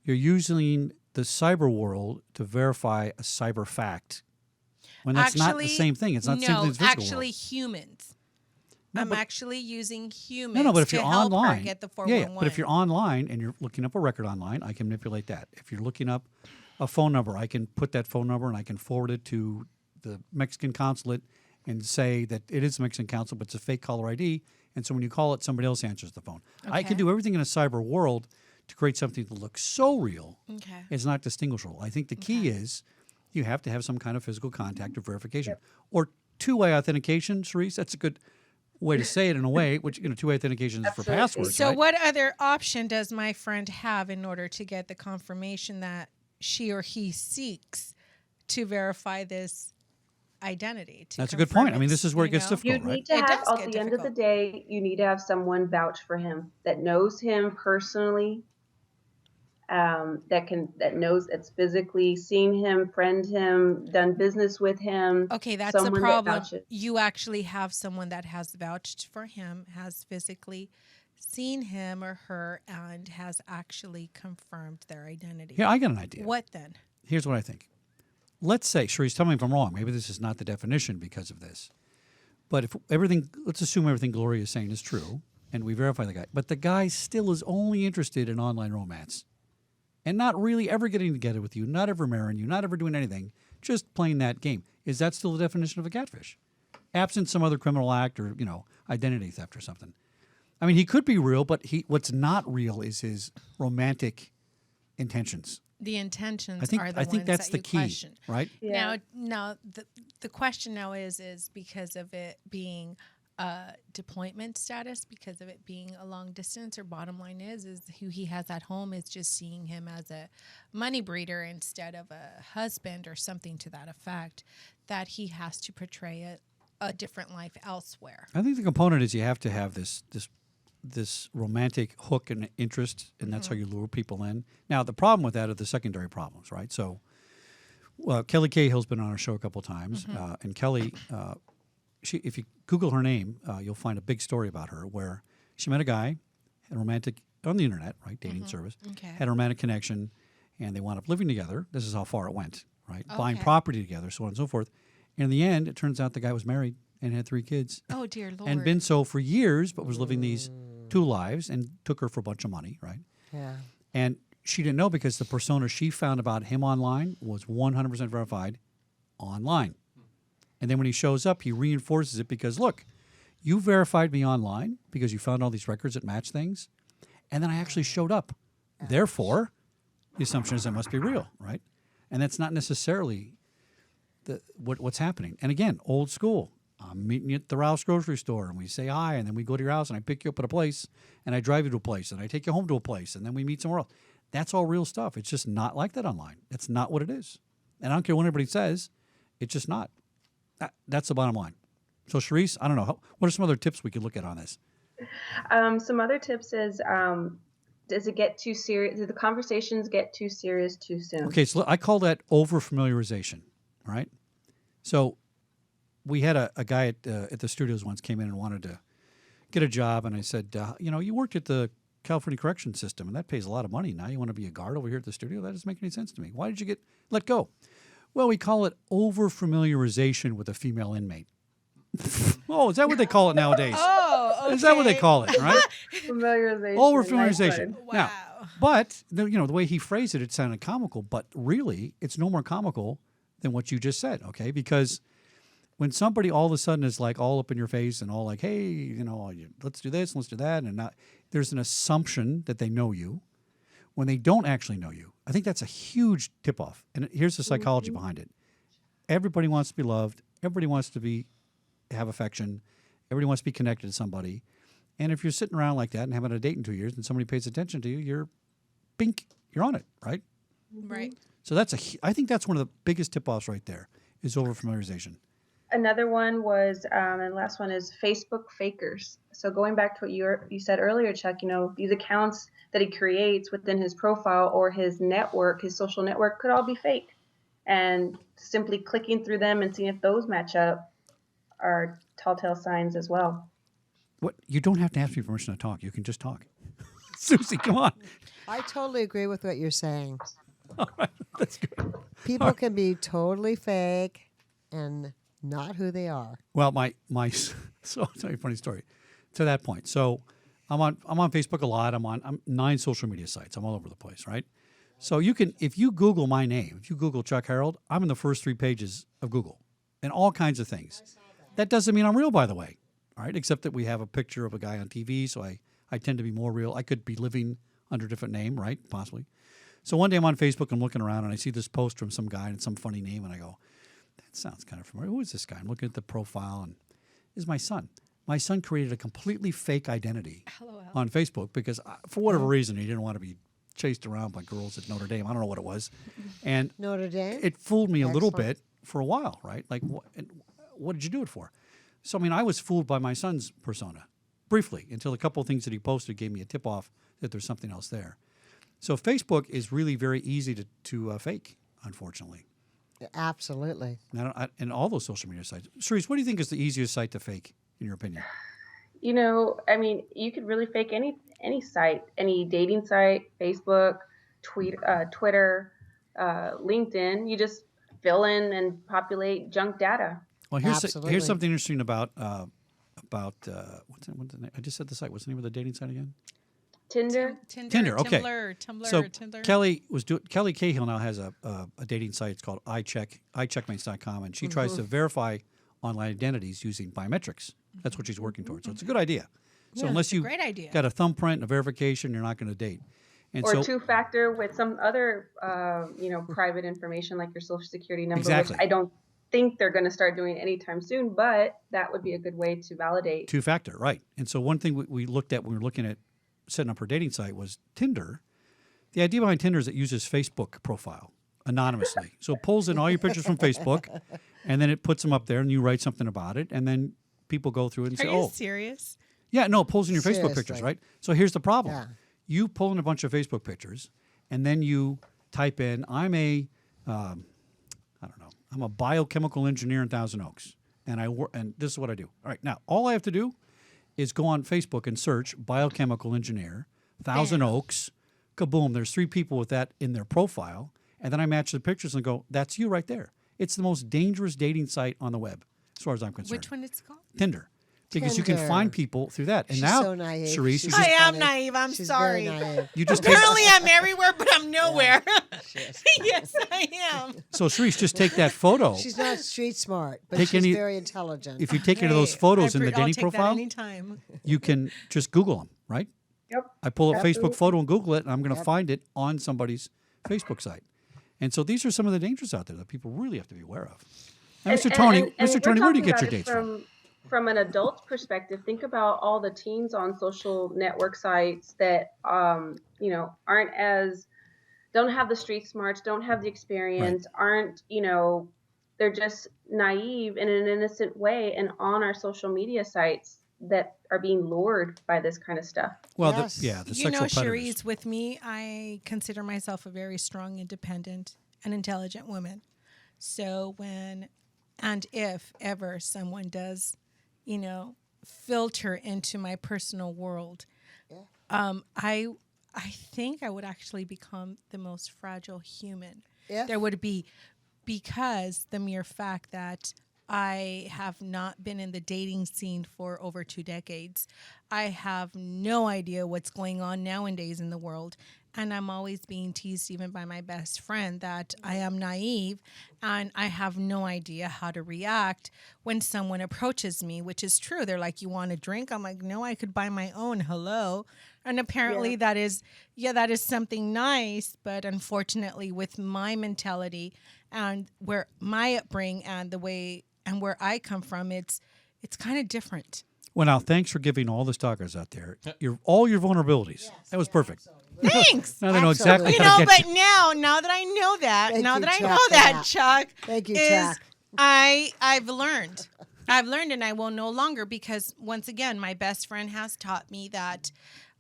You're using the cyber world to verify a cyber fact when that's not the same thing. It's not the same thing as physical actually world. humans. No, I'm but- actually using humans No, but if to you're help online, her get the yeah, 411. but if you're online and you're looking up a record online, I can manipulate that. If you're looking up a phone number, I can put that phone number and I can forward it to the Mexican consulate and say that it is a Mexican consulate, but it's a fake caller ID. And so when you call it, somebody else answers the phone. I can Okay. do everything in a cyber world to create something that looks so real, Okay. it's not distinguishable. I think the key is you have to have some kind of physical contact or verification. Or two-way authentication, Cherise, that's a good way to say it in a way, which, two-way authentication is for Absolutely. passwords, So right? what other option does my friend have in order to get the confirmation that she or he seeks to verify this identity? That's a good point. I mean, confirm this is where it gets you know? difficult, You right? need to It have, does at get the end of the difficult. day, you need to have someone vouch for him that knows him personally, that knows, that's physically seen him, friend him, done business with him. Okay, that's the someone that problem. vouches. You actually have someone that has vouched for him, has physically seen him or her, and has actually confirmed their identity. Here, I got an idea. What then? Here's what I think. Let's say, Cherise, tell me if I'm wrong. Maybe this is not the definition because of this. But if everything, let's assume everything Gloria is saying is true, and we verify the guy. But the guy still is only interested in online romance and not really ever getting together with you, not ever marrying you, not ever doing anything, just playing that game. Is that still the definition of a catfish? Absent some other criminal act or, identity theft or something. I mean, he could be real, but what's not real is his romantic intentions. The intentions I think are the I think ones that's that the you key, question. right? Yeah. Now the question now is because of it being deployment status, because of it being a long distance, or bottom line is who he has at home is just seeing him as a money breeder instead of a husband or something to that effect, that he has to portray a different life elsewhere. I think the component is you have to have this romantic hook and interest, and that's how you lure people in. Now, the problem with that are the secondary problems, right? So, Kelly Cahill's been on our show a couple times, and Kelly, if you Google her name, you'll find a big story about her where she met a guy, had a romantic on the internet, right, dating service, Okay. had a romantic connection, and they wound up living together. This is how far it went, right? Buying Okay. property together, so on and so forth. And in the end, it turns out the guy was married and had 3 kids. Oh dear Lord. And been so for years, but was living these 2 lives and took her for a bunch of money, right? Yeah. And she didn't know because the persona she found about him online was 100% verified online. And then when he shows up, he reinforces it because, look, you verified me online because you found all these records that match things, and then I actually showed up. Therefore, the assumption is it must be real, right? And that's not necessarily what's happening. And again, old school. I'm meeting you at the Rouse grocery store, and we say hi, and then we go to your house, and I pick you up at a place, and I drive you to a place, and I take you home to a place, and then we meet somewhere else. That's all real stuff. It's just not like that online. It's not what it is. And I don't care what anybody says. It's just not. That's the bottom line. So, Cherise, I don't know. What are some other tips we could look at on this? Some other tips is, does it get too serious? Do the conversations get too serious too soon? Okay, so I call that over familiarization. All right. So we had a guy at the studios once came in and wanted to get a job, and I said, you worked at the California correction system, and that pays a lot of money. Now you want to be a guard over here at the studio? That doesn't make any sense to me. Why did you get let go? Well, we call it over familiarization with a female inmate. Oh, is that what they call it nowadays? Oh, okay. Is that what they call it, right? Familiarization. Over nice familiarization. one. Wow. Now, but the way he phrased it, it sounded comical, but really it's no more comical than what you just said, okay? Because when somebody all of a sudden is like all up in your face and all like, hey, let's do this, let's do that, and there's an assumption that they know you when they don't actually know you. I think that's a huge tip-off. And here's the psychology behind it. Everybody wants to be loved. Everybody wants to have affection. Everybody wants to be connected to somebody. And if you're sitting around like that and having a date in 2 years and somebody pays attention to you, you're on it, right? Right. So I think that's one of the biggest tip-offs right there is over-familiarization. Another one was, and the last one is Facebook fakers. So going back to what you said earlier, Chuck, these accounts that he creates within his profile or his network, his social network, could all be fake. And simply clicking through them and seeing if those match up are telltale signs as well. What? You don't have to ask me permission to talk. You can just talk. Susie, come on. I totally agree with what you're saying. All right, that's good. People can be totally fake and not who they are. Well, so I'll tell you a funny story. To that point, so I'm on Facebook a lot. I'm 9 social media sites. I'm all over the place, right? So if you Google my name, if you Google Chuck Harold, I'm in the first 3 pages of Google, and all kinds of things. That doesn't mean I'm real, by the way. All right, except that we have a picture of a guy on TV, so I tend to be more real. I could be living under a different name, right? Possibly. So one day I'm on Facebook, I'm looking around, and I see this post from some guy and some funny name, and I go, that sounds kind of familiar. Who is this guy? I'm looking at the profile, and this is my son. My son created a completely fake identity on Facebook because, for whatever reason, he didn't want to be chased around by girls at Notre Dame. I don't know what it was. And Notre Dame? it fooled me a little Excellent. bit for a while, right? Like, what did you do it for? So, I was fooled by my son's persona briefly until a couple of things that he posted gave me a tip-off that there's something else there. So Facebook is really very easy to fake, unfortunately. Absolutely. And all those social media sites. Cherise, what do you think is the easiest site to fake, in your opinion? You could really fake any site, any dating site, Facebook, Twitter, LinkedIn. You just fill in and populate junk data. Well, Absolutely. here's something interesting about what's the name? I just said the site. What's the name of the dating site again? Tinder. Tinder, okay. Tumblr, So Tinder. Kelly Cahill now has a dating site. It's called iCheckmates.com, and she tries to verify online identities using biometrics. That's what she's working towards. So it's a good idea. So unless you great idea. got a thumbprint and a verification, you're not going to date. And Or so, two-factor with some other, private information like your social security number, Exactly. which I don't think they're going to start doing anytime soon, but that would be a good way to validate. two-factor, right. And so one thing we looked at when we were looking at setting up her dating site was Tinder. The idea behind Tinder is it uses Facebook profile anonymously. So it pulls in all your pictures from Facebook, and then it puts them up there, and you write something about it, and then people go through it and Are say, you oh. serious? Yeah, no, it pulls in your Facebook pictures, Seriously. right? So here's the problem. Yeah. You pull in a bunch of Facebook pictures, and then you type in, I'm a biochemical engineer in Thousand Oaks, and this is what I do. All right, now, all I have to do is go on Facebook and search biochemical engineer, Thousand Oaks, kaboom, there's 3 people with that in their profile, and then I match the pictures and go, that's you right there. It's the most dangerous dating site on the web, as far as I'm concerned. Which one it's called? Tinder. Because you can Tinder. find people through that. And She's now, so naive. Cherise, She's I am funny. naive. I'm She's sorry. very naive. you just take, Apparently, I'm everywhere, but I'm nowhere. Yes, I am. so Cherise, just take that photo. She's not street smart, but Take she's any- very intelligent. If you take any of those Hey, photos in the I'll dating take that profile, anytime. you can just Google them, right? Yep. I pull up Absolutely. Facebook photo and Google it, and I'm going to find it on somebody's Facebook site. And so these are some of the dangers out there that people really have to be aware of. Now, Mr. Tony, we're Mr. Tony, where do you talking get your about it dates from? From an adult's perspective, think about all the teens on social network sites that don't have the street smarts, don't have the experience, aren't, they're just naive in an innocent way, and on our social media sites that are being lured by this kind of stuff. Well, Yes. the You sexual know, predators. Cherise, with me, I consider myself a very strong, independent, and intelligent woman. So when and if ever someone does, filter into my personal world, I think I would actually become the most fragile human If? there would be, because the mere fact that I have not been in the dating scene for over 2 decades. I have no idea what's going on nowadays in the world. And I'm always being teased, even by my best friend, that I am naive and I have no idea how to react when someone approaches me, which is true. They're like, "You want a drink?" I'm like, "No, I could buy my own. Hello." And apparently that is something nice. But unfortunately, with my mentality and where my upbringing and the way and where I come from, it's kind of different. Well, now, thanks for giving all the stalkers out there all your vulnerabilities. That was perfect. Thanks. Now they know exactly Absolutely. how to get But now that I know that, Thank now you, that I Chuck, know for that, that. Chuck, Thank you, is Chuck. I've learned, and I will no longer, because once again, my best friend has taught me that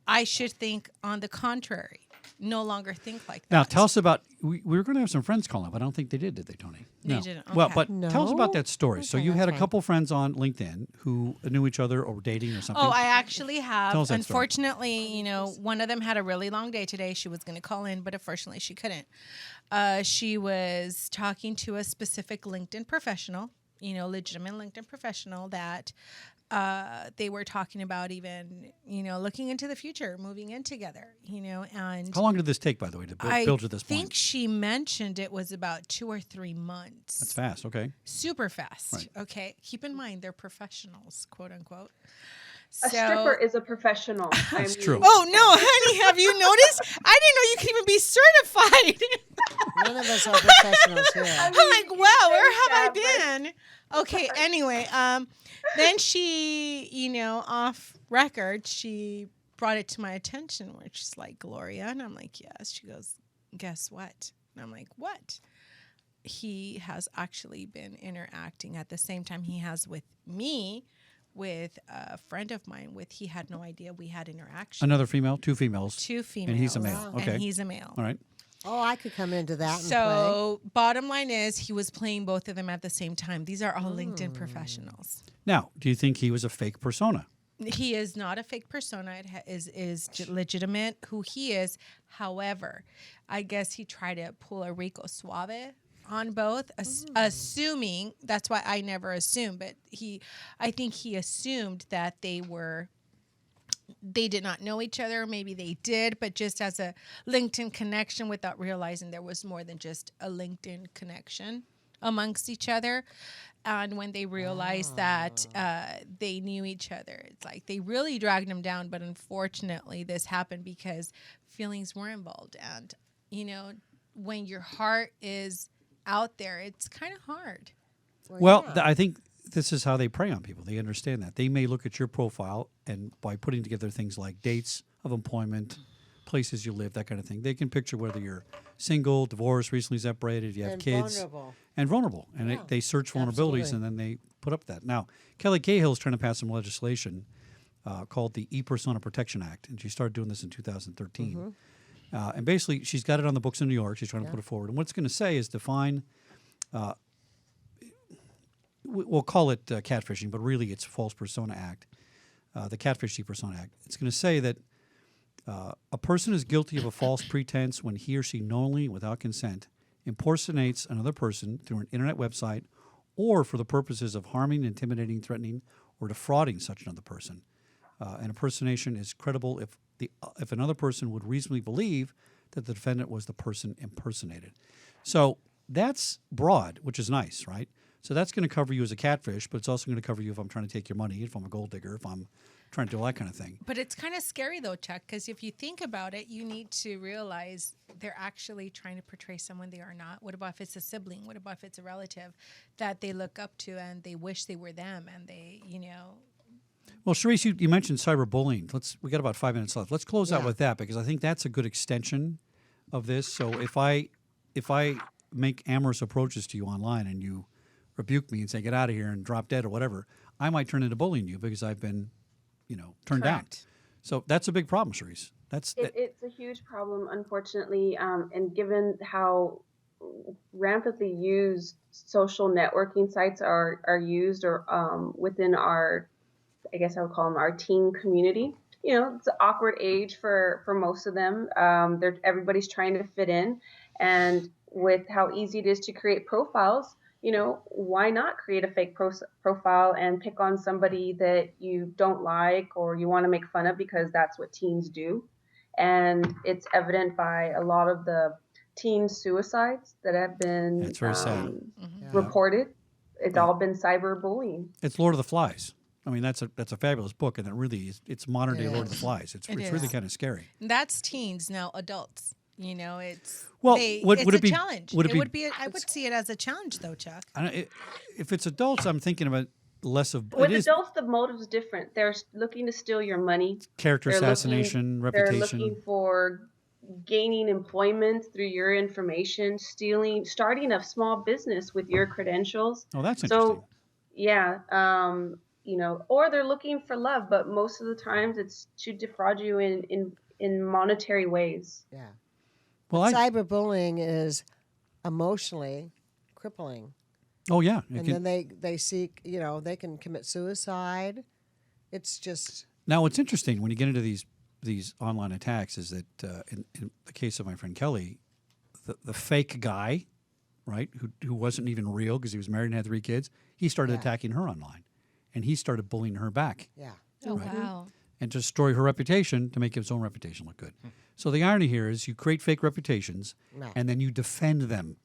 I should think on the contrary, no longer think like that. Now, tell us about. We were going to have some friends call up, but I don't think they did they, Tony? They No. didn't, Well, okay. but tell us about No? that story. So Okay, you had that's a fine. couple friends on LinkedIn who knew each other or were dating or something. Oh, I actually have. Tell us that story. Unfortunately, one of them had a really long day today. She was going to call in, but unfortunately she couldn't. She was talking to a specific LinkedIn professional, legitimate LinkedIn professional that they were talking about even, looking into the future, moving in together, and How long did this take, by the way, to build to this I think point? she mentioned it was about 2 or 3 months. That's fast. Okay. Super fast. Right. Okay. Keep in mind, they're professionals, quote unquote. A stripper is a professional. That's true. Oh, no, honey, have you noticed? I didn't know you could even be certified. None of us are professionals here. I'm like, wow, where have I Yeah, been? Okay, anyway, then she, off record, she brought it to my attention where she's like, "Gloria," and I'm like, "Yes." She goes, "Guess what?" And I'm like, "What?" He has actually been interacting at the same time he has with me, with a friend of mine, he had no idea we had interaction. Another female, 2 females. 2 females. And he's a male. Wow. Okay. And he's a male. All right. Oh, I could come into that and So, bottom line is, he was playing both of them at the same time. These are all LinkedIn professionals. Now, do you think he was a fake persona? He is not a fake persona. It is legitimate who he is. However, I guess he tried to pull a Rico Suave on both, assuming, that's why I never assume, but I think he assumed that they did not know each other. Maybe they did, but just as a LinkedIn connection, without realizing there was more than just a LinkedIn connection amongst each other. And when they realized that they knew each other, it's like they really dragged him down. But unfortunately, this happened because feelings were involved. And, when your heart is out there, it's kind of hard. Well, I think this is how they prey on people. They understand that. They may look at your profile, and by putting together things like dates of employment, places you live, that kind of thing, they can picture whether you're single, divorced, recently separated, you have And kids. vulnerable. And vulnerable. And Yeah, they search vulnerabilities, absolutely. and then they put up that. Now, Kelly Cahill is trying to pass some legislation called the E-Persona Protection Act, and she started doing this in 2013. And basically, she's got it on the books in New York. She's trying to put it forward. And what it's going to say is define, we'll call it catfishing, but really it's False Persona Act, the Catfish E-Persona Act. It's going to say that a person is guilty of a false pretense when he or she knowingly, without consent, impersonates another person through an internet website or for the purposes of harming, intimidating, threatening, or defrauding such another person. An impersonation is credible if another person would reasonably believe that the defendant was the person impersonated. So that's broad, which is nice, right? So that's going to cover you as a catfish, but it's also going to cover you if I'm trying to take your money, if I'm a gold digger, if I'm trying to do all that kind of thing. But it's kind of scary, though, Chuck, because if you think about it, you need to realize they're actually trying to portray someone they are not. What about if it's a sibling? What about if it's a relative that they look up to and they wish they were them and they, Well, Cherise, you mentioned cyberbullying. We got about 5 minutes left. Let's close out Yeah. with that because I think that's a good extension of this. So if I make amorous approaches to you online and you rebuke me and say get out of here and drop dead or whatever, I might turn into bullying you because I've been turned down. Correct. So that's a big problem, Cherise. It's a huge problem, unfortunately, and given how rampantly used social networking sites are used, or within our, I guess I would call them our teen community. It's an awkward age for most of them. Everybody's trying to fit in, and with how easy it is to create profiles, why not create a fake profile and pick on somebody that you don't like or you want to make fun of, because that's what teens do. And it's evident by a lot of the teen suicides that have been It's very sad. reported. It's all been cyberbullying. It's Lord of the Flies. I mean, that's a fabulous book, and it really it's modern day Lord of the Flies. It's really kind of scary. That's teens. Now adults. It's Well, it's would a it be challenge. would it be, would be. I would see it as a challenge, though, Chuck. if it's adults, I'm thinking about less of With adults, the motive's different. They're looking to steal your money. character assassination, reputation. They're looking for gaining employment through your information, starting a small business with your credentials. Oh, that's interesting. So, yeah, or they're looking for love, but most of the times it's to defraud you in monetary ways. Yeah. Well, cyberbullying is emotionally crippling. Oh yeah, And then they seek, they can commit suicide. It's just. Now, what's interesting when you get into these online attacks is that in the case of my friend Kelly, the fake guy, right, who wasn't even real because he was married and had 3 kids, he started attacking her online, and he started bullying her back. Yeah. Oh wow. And to destroy her reputation to make his own reputation look good. So the irony here is you create fake reputations and then you defend them,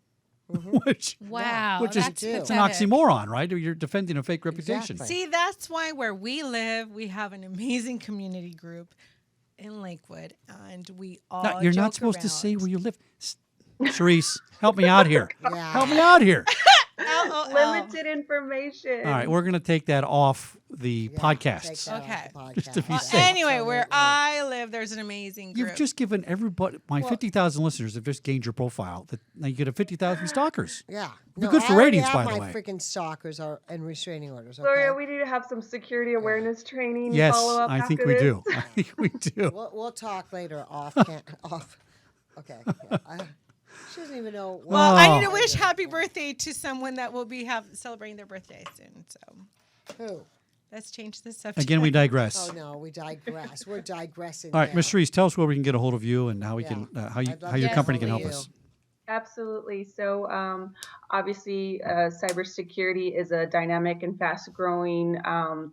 which Wow. is that's it's an pathetic. oxymoron, right? You're defending a fake reputation. Exactly. See, that's why where we live, we have an amazing community group in Lakewood, and we all. No, you're not joke supposed to say around. where you live. Cherise, help me out here. Yeah. Help me out here. Limited information. All right, we're going to take that off the Take podcasts. that off Okay. the podcast. Just to be Well, safe. anyway, where Absolutely. I live, there's an amazing group. You've just given everybody, my 50,000 listeners have just gained your profile. That now you get a 50,000 stalkers. Yeah. Be good for I already ratings, have by the my way. freaking stalkers and restraining orders. Okay? Gloria, we need to have some security awareness training. Yes, follow up I think after we this. do. I think we do. We'll talk later off. Off. Okay. Yeah. She doesn't even know. What Well, I need Oh. to wish happy birthday to someone that will be celebrating their birthday soon. So Who? let's change the subject. Again, we digress. Oh no, we digress. We're digressing. All right, now. Ms. Cherise, tell us where we can get a hold of you and how we Yeah. can I'd love how your to company can follow help you. us. Absolutely. So, obviously, cybersecurity is a dynamic and fast-growing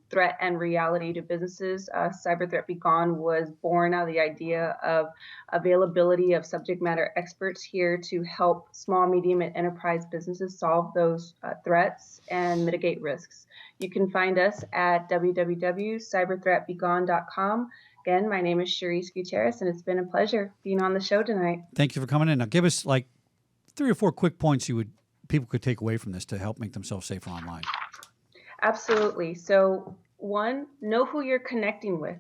threat and reality to businesses. Cyber Threat Be Gone was born out of the idea of availability of subject matter experts here to help small, medium, and enterprise businesses solve those threats and mitigate risks. You can find us at www.cyberthreatbegone.com. Again, my name is Cherise Gutierrez, and it's been a pleasure being on the show tonight. Thank you for coming in. Now, give us like 3 or 4 quick points people could take away from this to help make themselves safer online. Absolutely. So, 1, know who you're connecting with.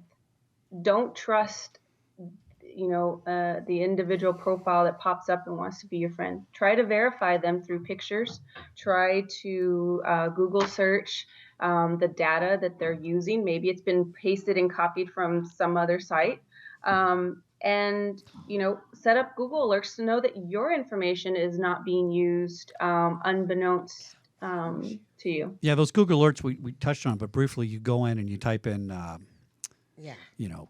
Don't trust, the individual profile that pops up and wants to be your friend. Try to verify them through pictures. Try to Google search the data that they're using. Maybe it's been pasted and copied from some other site. And set up Google alerts to know that your information is not being used unbeknownst to you. Yeah, those Google alerts we touched on, but briefly, you go in and you type in,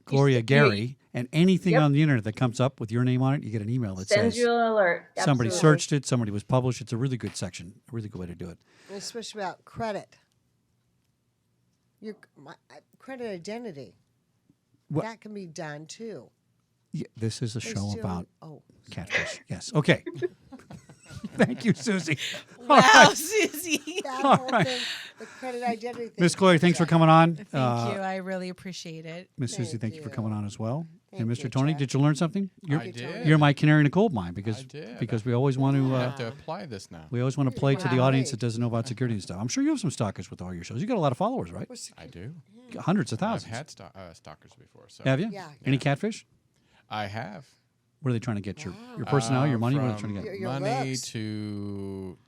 Gloria Aguirre, and anything on the internet that comes up with your name on it, you get an email that Sends says you an alert. somebody Absolutely. searched it, somebody was published. It's a really good section, a really good way to do it. And especially about credit. Your credit identity. What- That can be done too. Yeah, this is a They show still- about Oh, catfish. Yes. Okay. Thank you, Susie. Wow, Susie. that All whole right. thing, the credit identity thing. Miss Gloria, thanks for coming on. Thank you. I really appreciate it. Miss Susie, Thank thank you for you. coming on as well. And Thank Mr. you, Tony, Jack. did you learn something? I did. You're my canary in a coal mine because I did. because we always want to I have to apply this now. we always want to play to the Wow. audience that doesn't know about security and stuff. I'm sure you have some stalkers with all your shows. You got a lot of followers, right? I do. Hundreds of I've thousands. had stalkers before. So Have you? Yeah. Any catfish? I have. What are they trying to get? Your personality, your money? What are they trying to get? Your money looks. to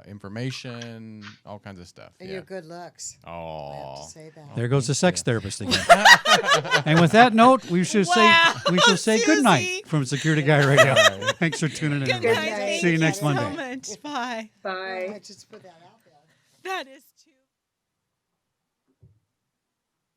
information, all kinds of stuff. And yeah. your good looks. I have Oh, to say that. There goes the sex therapist again. And with that note, we should Wow, say good night Susie. from Security Guy Radio. Thanks for tuning in. Good everybody. night. night. See you Thank next so Monday. much. Bye. Bye. I just put that out there. That is